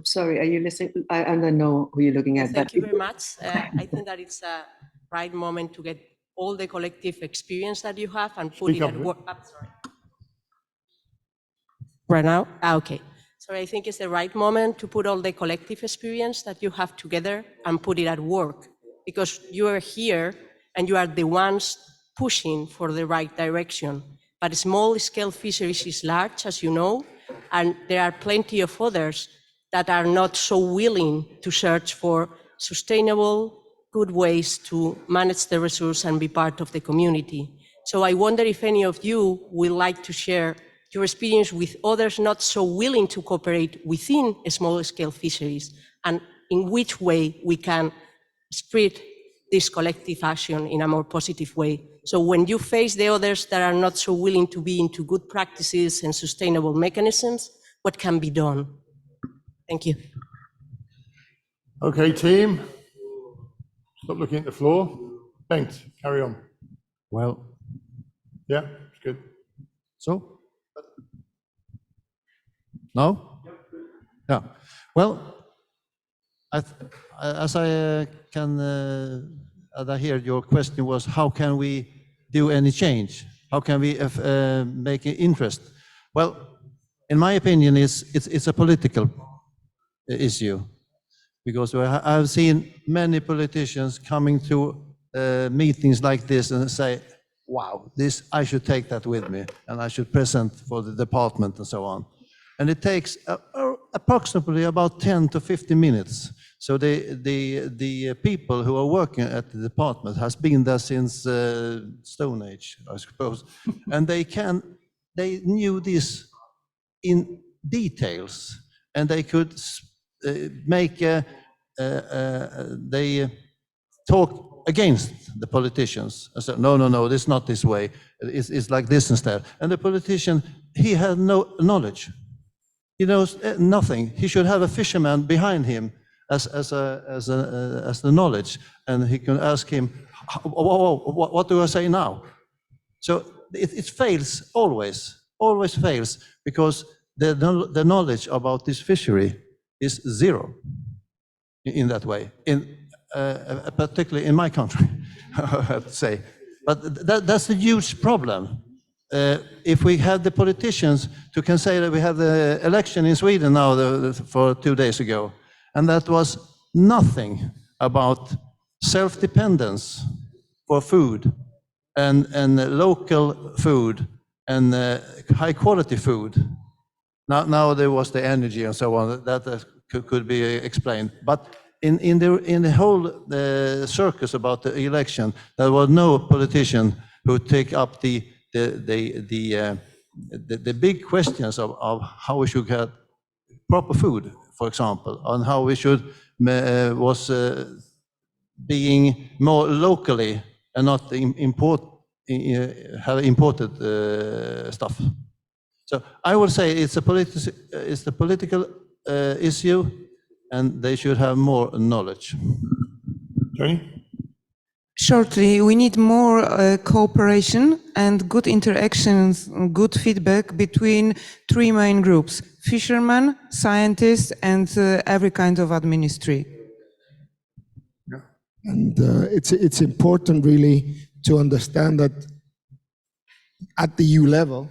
Speaker 15: Sorry, are you listening? I don't know who you're looking at.
Speaker 16: Thank you very much. I think that it's a right moment to get all the collective experience that you have and put it at work. Sorry. Right now? Okay. Sorry, I think it's the right moment to put all the collective experience that you have together and put it at work, because you are here and you are the ones pushing for the right direction. But small-scale fisheries is large, as you know, and there are plenty of others that are not so willing to search for sustainable, good ways to manage the resource and be part of the community. So I wonder if any of you would like to share your experience with others not so willing to cooperate within small-scale fisheries, and in which way we can spread this collective action in a more positive way. So when you face the others that are not so willing to be into good practices and sustainable mechanisms, what can be done? Thank you.
Speaker 2: Okay, team. Stop looking at the floor. Bengt, carry on.
Speaker 17: Well,
Speaker 2: Yeah, it's good.
Speaker 17: So? No? Yeah. Well, as I hear your question was, how can we do any change? How can we make an interest? Well, in my opinion, it's a political issue, because I've seen many politicians coming to meetings like this and say, wow, this, I should take that with me and I should present for the department and so on. And it takes approximately about 10 to 15 minutes. So the people who are working at the department has been there since Stone Age, I suppose. And they knew this in details, and they could they talk against the politicians and said, no, it's not this way. It's like this instead. And the politician, he had no knowledge. He knows nothing. He should have a fisherman behind him as the knowledge, and he can ask him, what do I say now? So it fails always fails, because the knowledge about this fishery is zero in that way, particularly in my country, I have to say. But that's a huge problem. If we have the politicians who can say that we have the election in Sweden now for 2 days ago, and that was nothing about self-dependence for food and local food and high quality food. Now there was the energy and so on, that could be explained. But in the whole circus about the election, there was no politician who take up the big questions of how we should get proper food, for example, and how we should being more locally and not have imported stuff. So I would say it's a political issue, and they should have more knowledge.
Speaker 2: Tony?
Speaker 6: Shortly, we need more cooperation and good interactions, good feedback between three main groups: fishermen, scientists, and every kind of administration.
Speaker 7: And it's important really to understand that at the EU level,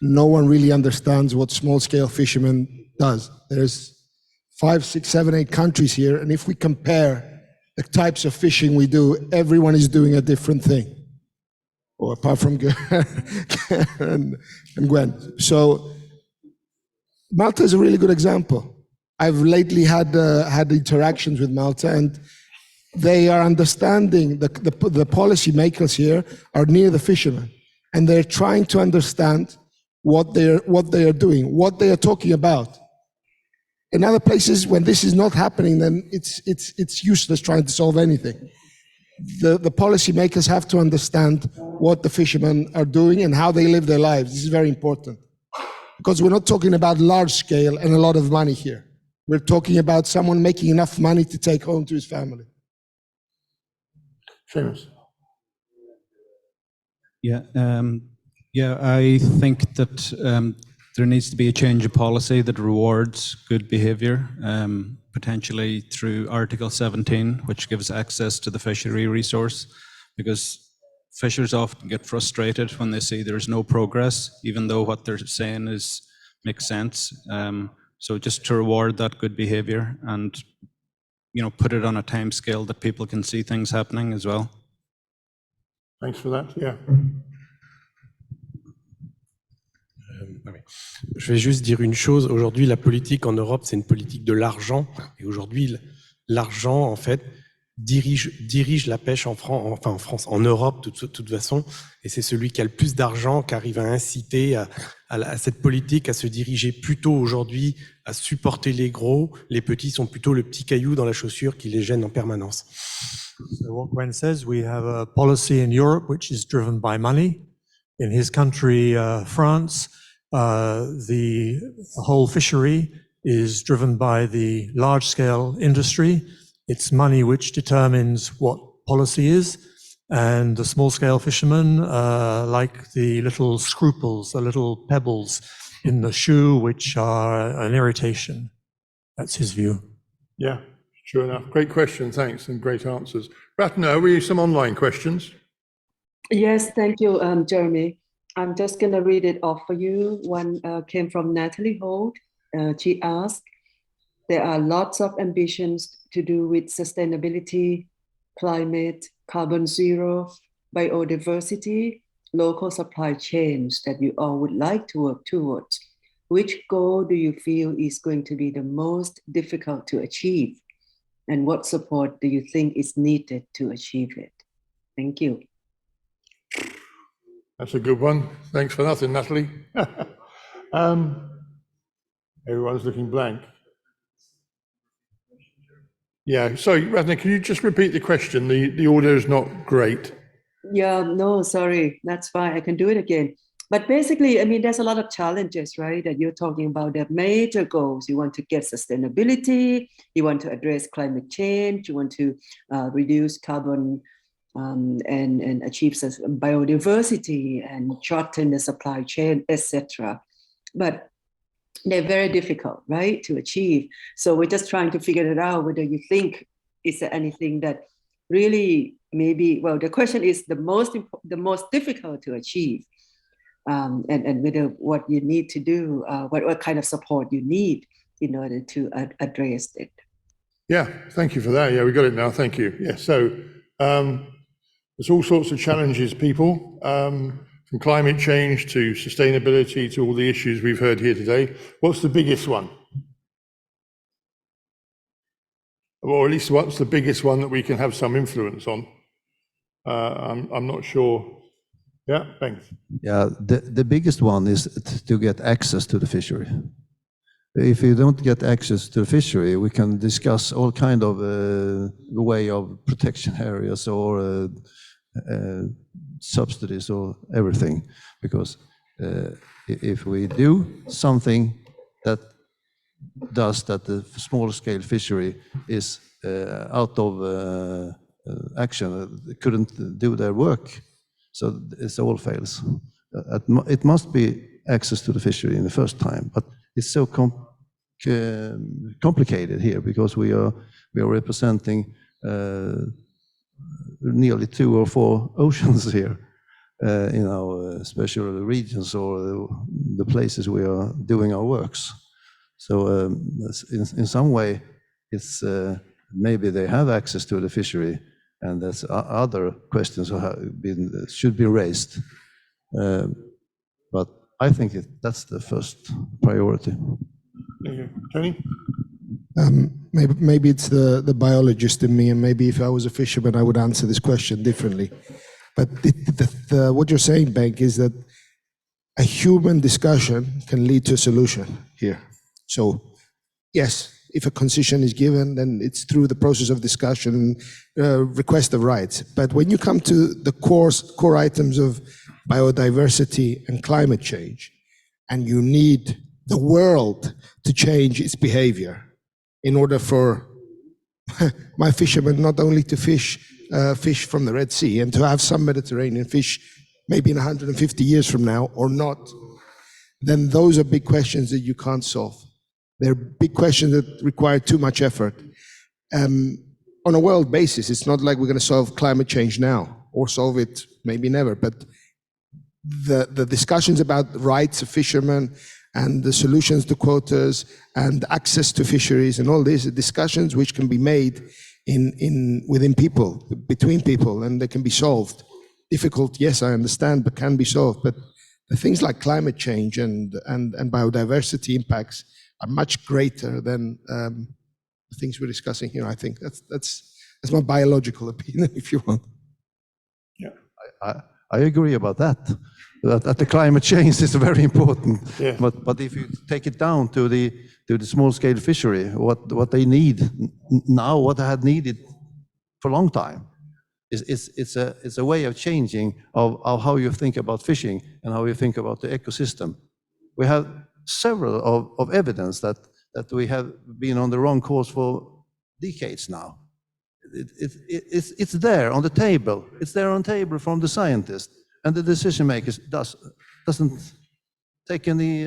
Speaker 7: no one really understands what small-scale fishermen does. There's 5, 6, 7, 8 countries here, and if we compare the types of fishing we do, everyone is doing a different thing, or apart from and Gwen. So Malta is a really good example. I've lately had interactions with Malta, and they are understanding, the policy makers here are near the fishermen, and they're trying to understand what they are doing, what they are talking about. In other places, when this is not happening, then it's useless trying to solve anything. The policy makers have to understand what the fishermen are doing and how they live their lives. This is very important, because we're not talking about large scale and a lot of money here. We're talking about someone making enough money to take home to his family.
Speaker 2: Seamus?
Speaker 3: Yeah, I think that there needs to be a change of policy that rewards good behaviour, potentially through Article 17, which gives access to the fishery resource, because fishers often get frustrated when they see there's no progress, even though what they're saying makes sense. So just to reward that good behaviour and, put it on a time scale that people can see things happening as well.
Speaker 2: Thanks for that. Yeah.
Speaker 4: Je vais juste dire une chose. Aujourd'hui, la politique en Europe, c'est une politique de l'argent. Et aujourd'hui, l'argent, en fait, dirige la pêche en France, en Europe, de toute façon. Et c'est celui qui a le plus d'argent qui arrive à inciter à cette politique à se diriger plutôt aujourd'hui, à supporter les gros. Les petits sont plutôt le petit caillou dans la chaussure qui les gêne en permanence.
Speaker 1: So what Gwen says, we have a policy in Europe which is driven by money. In his country, France, the whole fishery is driven by the large-scale industry. It's money which determines what policy is. And the small-scale fishermen like the little scruples, the little pebbles in the shoe, which are an irritation. That's his view.
Speaker 2: Yeah, sure enough. Great question, thanks, and great answers. Ratna, we have some online questions.
Speaker 15: Yes, thank you, Jeremy. I'm just going to read it off for you. One came from Natalie Holt. She asked, there are lots of ambitions to do with sustainability, climate, carbon zero, biodiversity, local supply chains that you all would like to work towards. Which goal do you feel is going to be the most difficult to achieve? And what support do you think is needed to achieve it? Thank you.
Speaker 2: That's a good one. Thanks for nothing, Natalie. Everyone's looking blank. Yeah, sorry, Ratna, can you just repeat the question? The audio is not great.
Speaker 15: Yeah, no, sorry, that's fine. I can do it again. But basically, I mean, there's a lot of challenges, right? That you're talking about the major goals. You want to get sustainability, you want to address climate change, you want to reduce carbon and achieve biodiversity and shorten the supply chain, etc. But they're very difficult, right, to achieve. So we're just trying to figure it out whether you think is there anything that really maybe, well, the question is the most difficult to achieve, and whether what you need to do, what kind of support you need in order to address it.
Speaker 2: Yeah, thank you for that. Yeah, we got it now. Thank you. Yeah, so there's all sorts of challenges, people, from climate change to sustainability to all the issues we've heard here today. What's the biggest one? Or at least what's the biggest one that we can have some influence on? I'm not sure. Yeah, thanks.
Speaker 17: Yeah, the biggest one is to get access to the fishery. If you don't get access to the fishery, we can discuss all kind of way of protection areas or subsidies or everything. Because if we do something that does that the small-scale fishery is out of action, couldn't do their work, so it all fails. It must be access to the fishery in the first time, but it's so complicated here because we are representing nearly 2 or 4 oceans here in our special regions or the places we are doing our works. So in some way, it's maybe they have access to the fishery, and that's other questions should be raised. But I think that's the first priority.
Speaker 2: Thank you. Tony?
Speaker 7: Maybe it's the biologist in me, and maybe if I was a fisherman, I would answer this question differently. But what you're saying, Bengt, is that a human discussion can lead to a solution here. So, yes, if a concession is given, then it's through the process of discussion, request of rights. But when you come to the core items of biodiversity and climate change, and you need the world to change its behavior in order for my fishermen not only to fish from the Red Sea and to have some Mediterranean fish maybe in 150 years from now or not, then those are big questions that you can't solve. They're big questions that require too much effort. On a world basis, it's not like we're going to solve climate change now or solve it maybe never, but the discussions about rights of fishermen and the solutions to quotas and access to fisheries and all these discussions which can be made within people, between people, and they can be solved. Difficult, yes, I understand, but can be solved. But the things like climate change and biodiversity impacts are much greater than the things we're discussing here. I think that's my biological opinion, if you want.
Speaker 2: Yeah,
Speaker 17: I agree about that. That the climate change is very important.
Speaker 2: Yeah.
Speaker 17: But if you take it down to the small-scale fishery, what they need now, what they had needed for a long time, it's a way of changing of how you think about fishing and how you think about the ecosystem. We have several of evidence that we have been on the wrong course for decades now. It's there on the table. It's there on the table from the scientist, and the decision makers doesn't take any.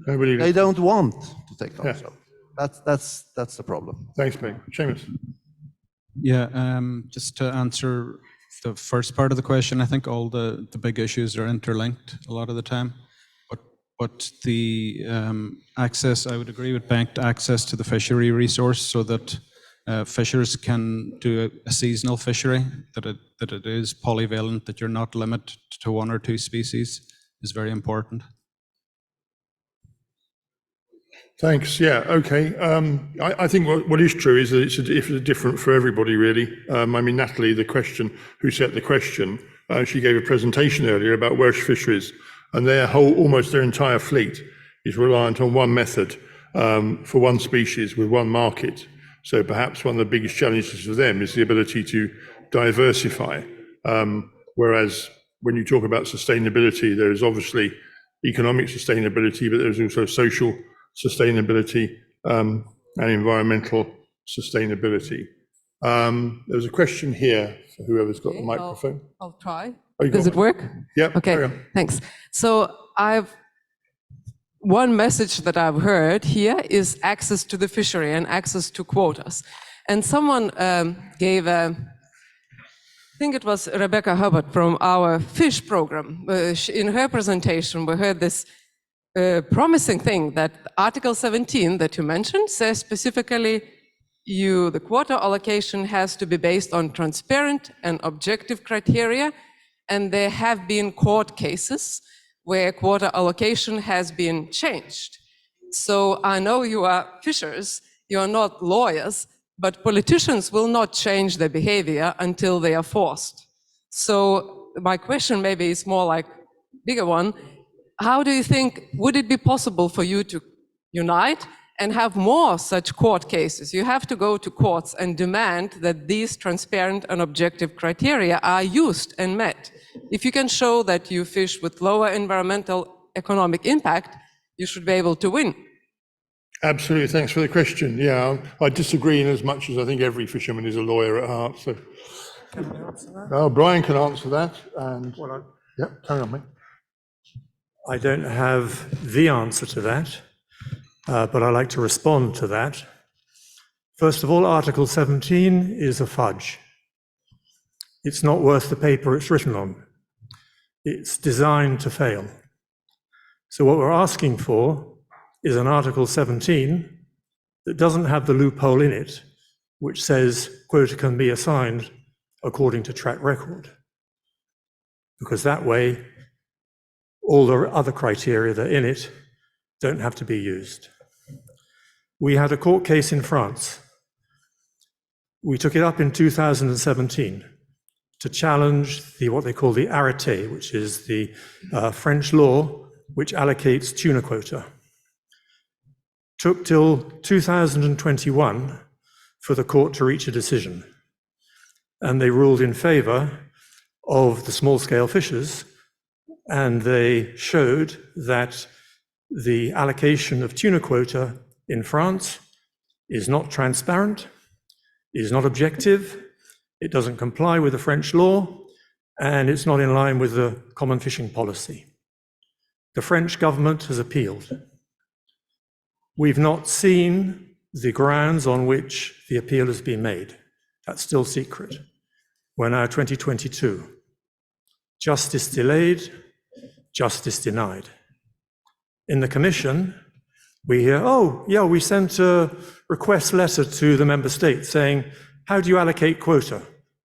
Speaker 17: They don't want to take on.
Speaker 2: Yeah.
Speaker 17: So that's the problem.
Speaker 2: Thanks, Ben. Seamus.
Speaker 3: Yeah, just to answer the first part of the question, I think all the big issues are interlinked a lot of the time. But the access, I would agree with Bengt, access to the fishery resource so that fishers can do a seasonal fishery, that it is polyvalent, that you're not limited to one or two species is very important.
Speaker 2: Thanks. Yeah. Okay. I think what is true is that it's different for everybody, really. I mean, Natalie, who set the question, she gave a presentation earlier about Welsh fisheries, and almost their entire fleet is reliant on one method for one species with one market. So perhaps one of the biggest challenges for them is the ability to diversify. Whereas when you talk about sustainability, there is obviously economic sustainability, but there's also social sustainability and environmental sustainability. There's a question here for whoever's got the microphone.
Speaker 18: I'll try.
Speaker 2: Oh,
Speaker 18: Does it work?
Speaker 2: Yeah.
Speaker 18: Okay, thanks. So one message that I've heard here is access to the fishery and access to quotas. And someone gave I think it was Rebecca Hubbard from our fish program. In her presentation, we heard this promising thing that Article 17 that you mentioned says specifically the quota allocation has to be based on transparent and objective criteria, and there have been court cases where quota allocation has been changed. So I know you are fishers, you are not lawyers, but politicians will not change their behavior until they are forced. So my question maybe is more like bigger one. How do you think, would it be possible for you to unite and have more such court cases? You have to go to courts and demand that these transparent and objective criteria are used and met. If you can show that you fish with lower environmental economic impact, you should be able to win.
Speaker 2: Absolutely. Thanks for the question. Yeah, I disagree in as much as I think every fisherman is a lawyer at heart. So,
Speaker 1: can I answer that?
Speaker 2: Oh, Brian can answer that. And yeah, carry on, mate.
Speaker 1: I don't have the answer to that, but I like to respond to that. First of all, Article 17 is a fudge. It's not worth the paper it's written on. It's designed to fail. So what we're asking for is an Article 17 that doesn't have the loophole in it, which says quota can be assigned according to track record. Because that way, all the other criteria that are in it don't have to be used. We had a court case in France. We took it up in 2017 to challenge what they call the arrêté, which is the French law which allocates tuna quota. Took till 2021 for the court to reach a decision. And they ruled in favor of the small-scale fishers, and they showed that the allocation of tuna quota in France is not transparent, is not objective, it doesn't comply with the French law, and it's not in line with the common fishing policy. The French government has appealed. We've not seen the grounds on which the appeal has been made. That's still secret. We're now 2022. Justice delayed, justice denied. In the Commission, we hear, oh, yeah, we sent a request letter to the member states saying, how do you allocate quota?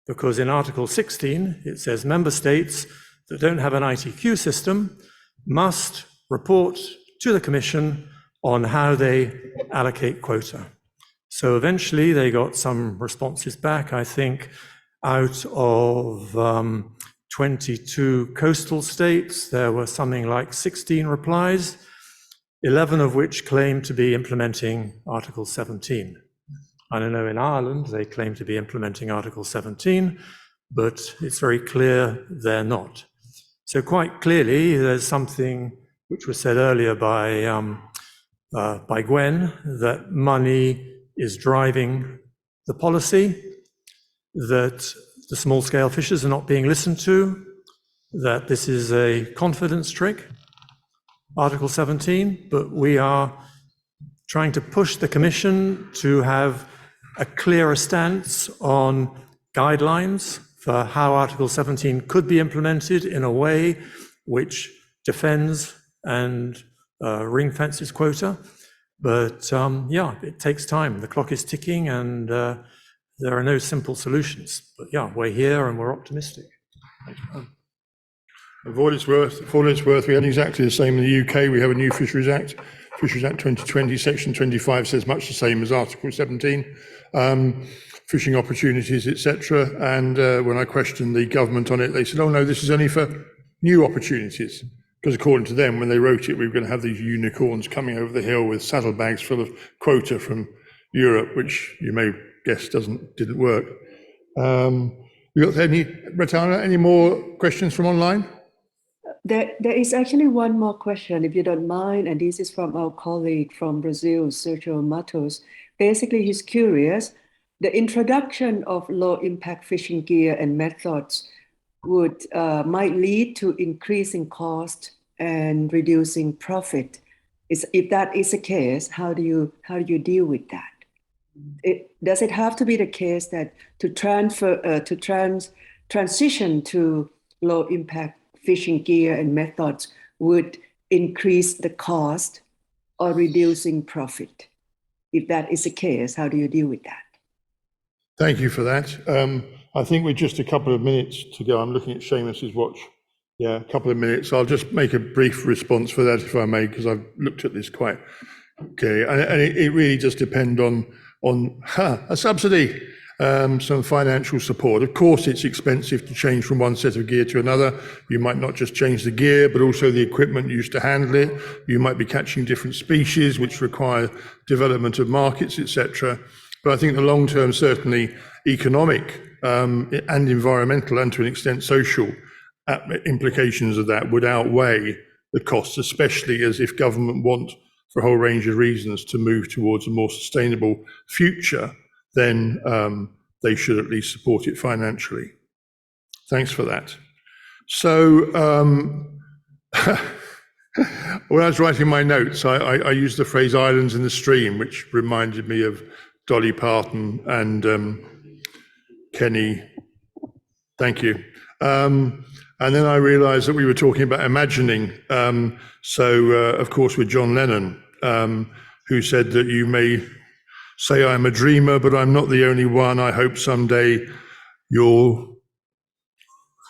Speaker 1: Because in Article 16, it says member states that don't have an ITQ system must report to the Commission on how they allocate quota. So eventually they got some responses back, I think, out of 22 coastal states. There were something like 16 replies, 11 of which claimed to be implementing Article 17. I don't know, in Ireland, they claim to be implementing Article 17, but it's very clear they're not. So quite clearly, there's something which was said earlier by Gwen, that money is driving the policy, that the small-scale fishers are not being listened to, that this is a confidence trick, Article 17, but we are trying to push the Commission to have a clearer stance on guidelines for how Article 17 could be implemented in a way which defends and ring-fences quota. But yeah, it takes time. The clock is ticking and there are no simple solutions. But yeah, we're here and we're optimistic.
Speaker 2: For what it's worth, we had exactly the same in the UK. We have a new Fisheries Act. Fisheries Act 2020, Section 25 says much the same as Article 17, fishing opportunities, etc. And when I questioned the government on it, they said, oh no, this is only for new opportunities. Because according to them, when they wrote it, we were going to have these unicorns coming over the hill with saddlebags full of quota from Europe, which you may guess didn't work. We got any more questions from online?
Speaker 15: There is actually one more question, if you don't mind, and this is from our colleague from Brazil, Sergio Matos. Basically, he's curious, the introduction of low-impact fishing gear and methods might lead to increasing cost and reducing profit. If that is the case, how do you deal with that? Does it have to be the case that to transition to low-impact fishing gear and methods would increase the cost or reducing profit? If that is the case, how do you deal with that?
Speaker 2: Thank you for that. I think we're just a couple of minutes to go. I'm looking at Seamus's watch. Yeah, a couple of minutes. I'll just make a brief response for that, if I may, because I've looked at this quite clearly. And it really does depend on a subsidy. Some financial support. Of course, it's expensive to change from one set of gear to another. You might not just change the gear, but also the equipment used to handle it. You might be catching different species, which require development of markets, etc. But I think the long-term, certainly economic and environmental, and to an extent social implications of that would outweigh the costs, especially as if government want, for a whole range of reasons, to move towards a more sustainable future, then they should at least support it financially. Thanks for that. So when I was writing my notes, I used the phrase islands in the stream, which reminded me of Dolly Parton and Kenny. Thank you. And then I realized that we were talking about imagining. Of course, with John Lennon, who said that you may say I'm a dreamer, but I'm not the only one. I hope someday you'll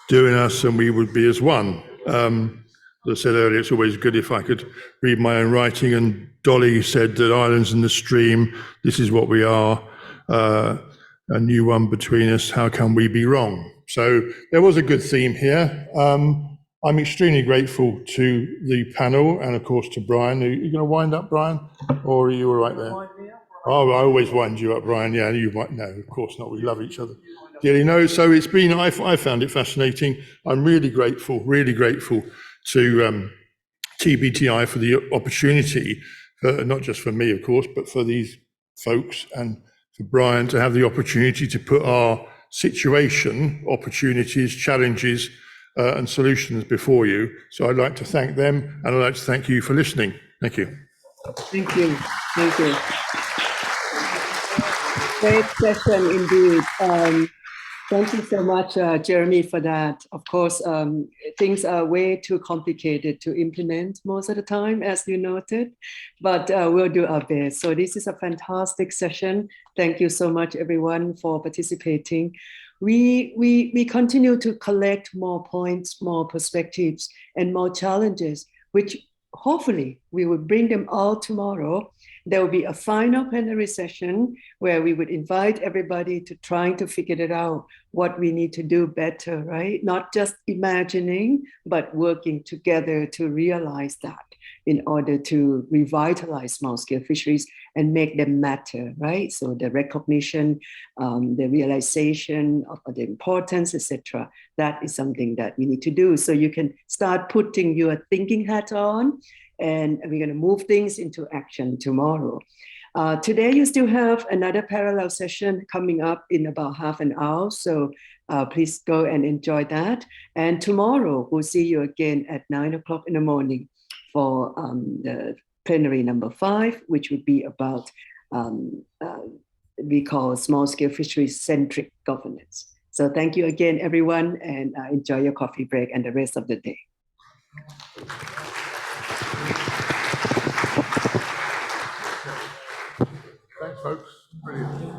Speaker 2: doing us and we would be as one. As I said earlier, it's always good if I could read my own writing. And Dolly said that islands in the stream, this is what we are, a new one between us, how can we be wrong? So there was a good theme here. I'm extremely grateful to the panel and of course to Brian. Are you going to wind up, Brian? Or are you all right there? Oh, I always wind you up, Brian. Yeah, you might. No, of course not. We love each other dearly. No, so it's been, I found it fascinating. I'm really grateful to TBTI for the opportunity, not just for me, of course, but for these folks and for Brian to have the opportunity to put our situation, opportunities, challenges, and solutions before you. So I'd like to thank them and I'd like to thank you for listening. Thank you.
Speaker 15: Thank you. Thank you. Great session indeed. Thank you so much, Jeremy, for that. Of course, things are way too complicated to implement most of the time, as you noted, but we'll do our best. So this is a fantastic session. Thank you so much, everyone, for participating. We continue to collect more points, more perspectives, and more challenges, which hopefully we will bring them all tomorrow. There will be a final plenary session where we would invite everybody to trying to figure it out, what we need to do better, right? Not just imagining, but working together to realize that in order to revitalize small-scale fisheries and make them matter, right? So the recognition, the realization of the importance, etc. That is something that we need to do. So you can start putting your thinking hat on, and we're going to move things into action tomorrow. Today, you still have another parallel session coming up in about half an hour. So please go and enjoy that. And tomorrow, we'll see you again at 9 o'clock in the morning for the plenary number 5, which would be about we call small-scale fisheries-centric governance. So thank you again, everyone, and enjoy your coffee break and the rest of the day.
Speaker 2: Thanks, folks. Brilliant.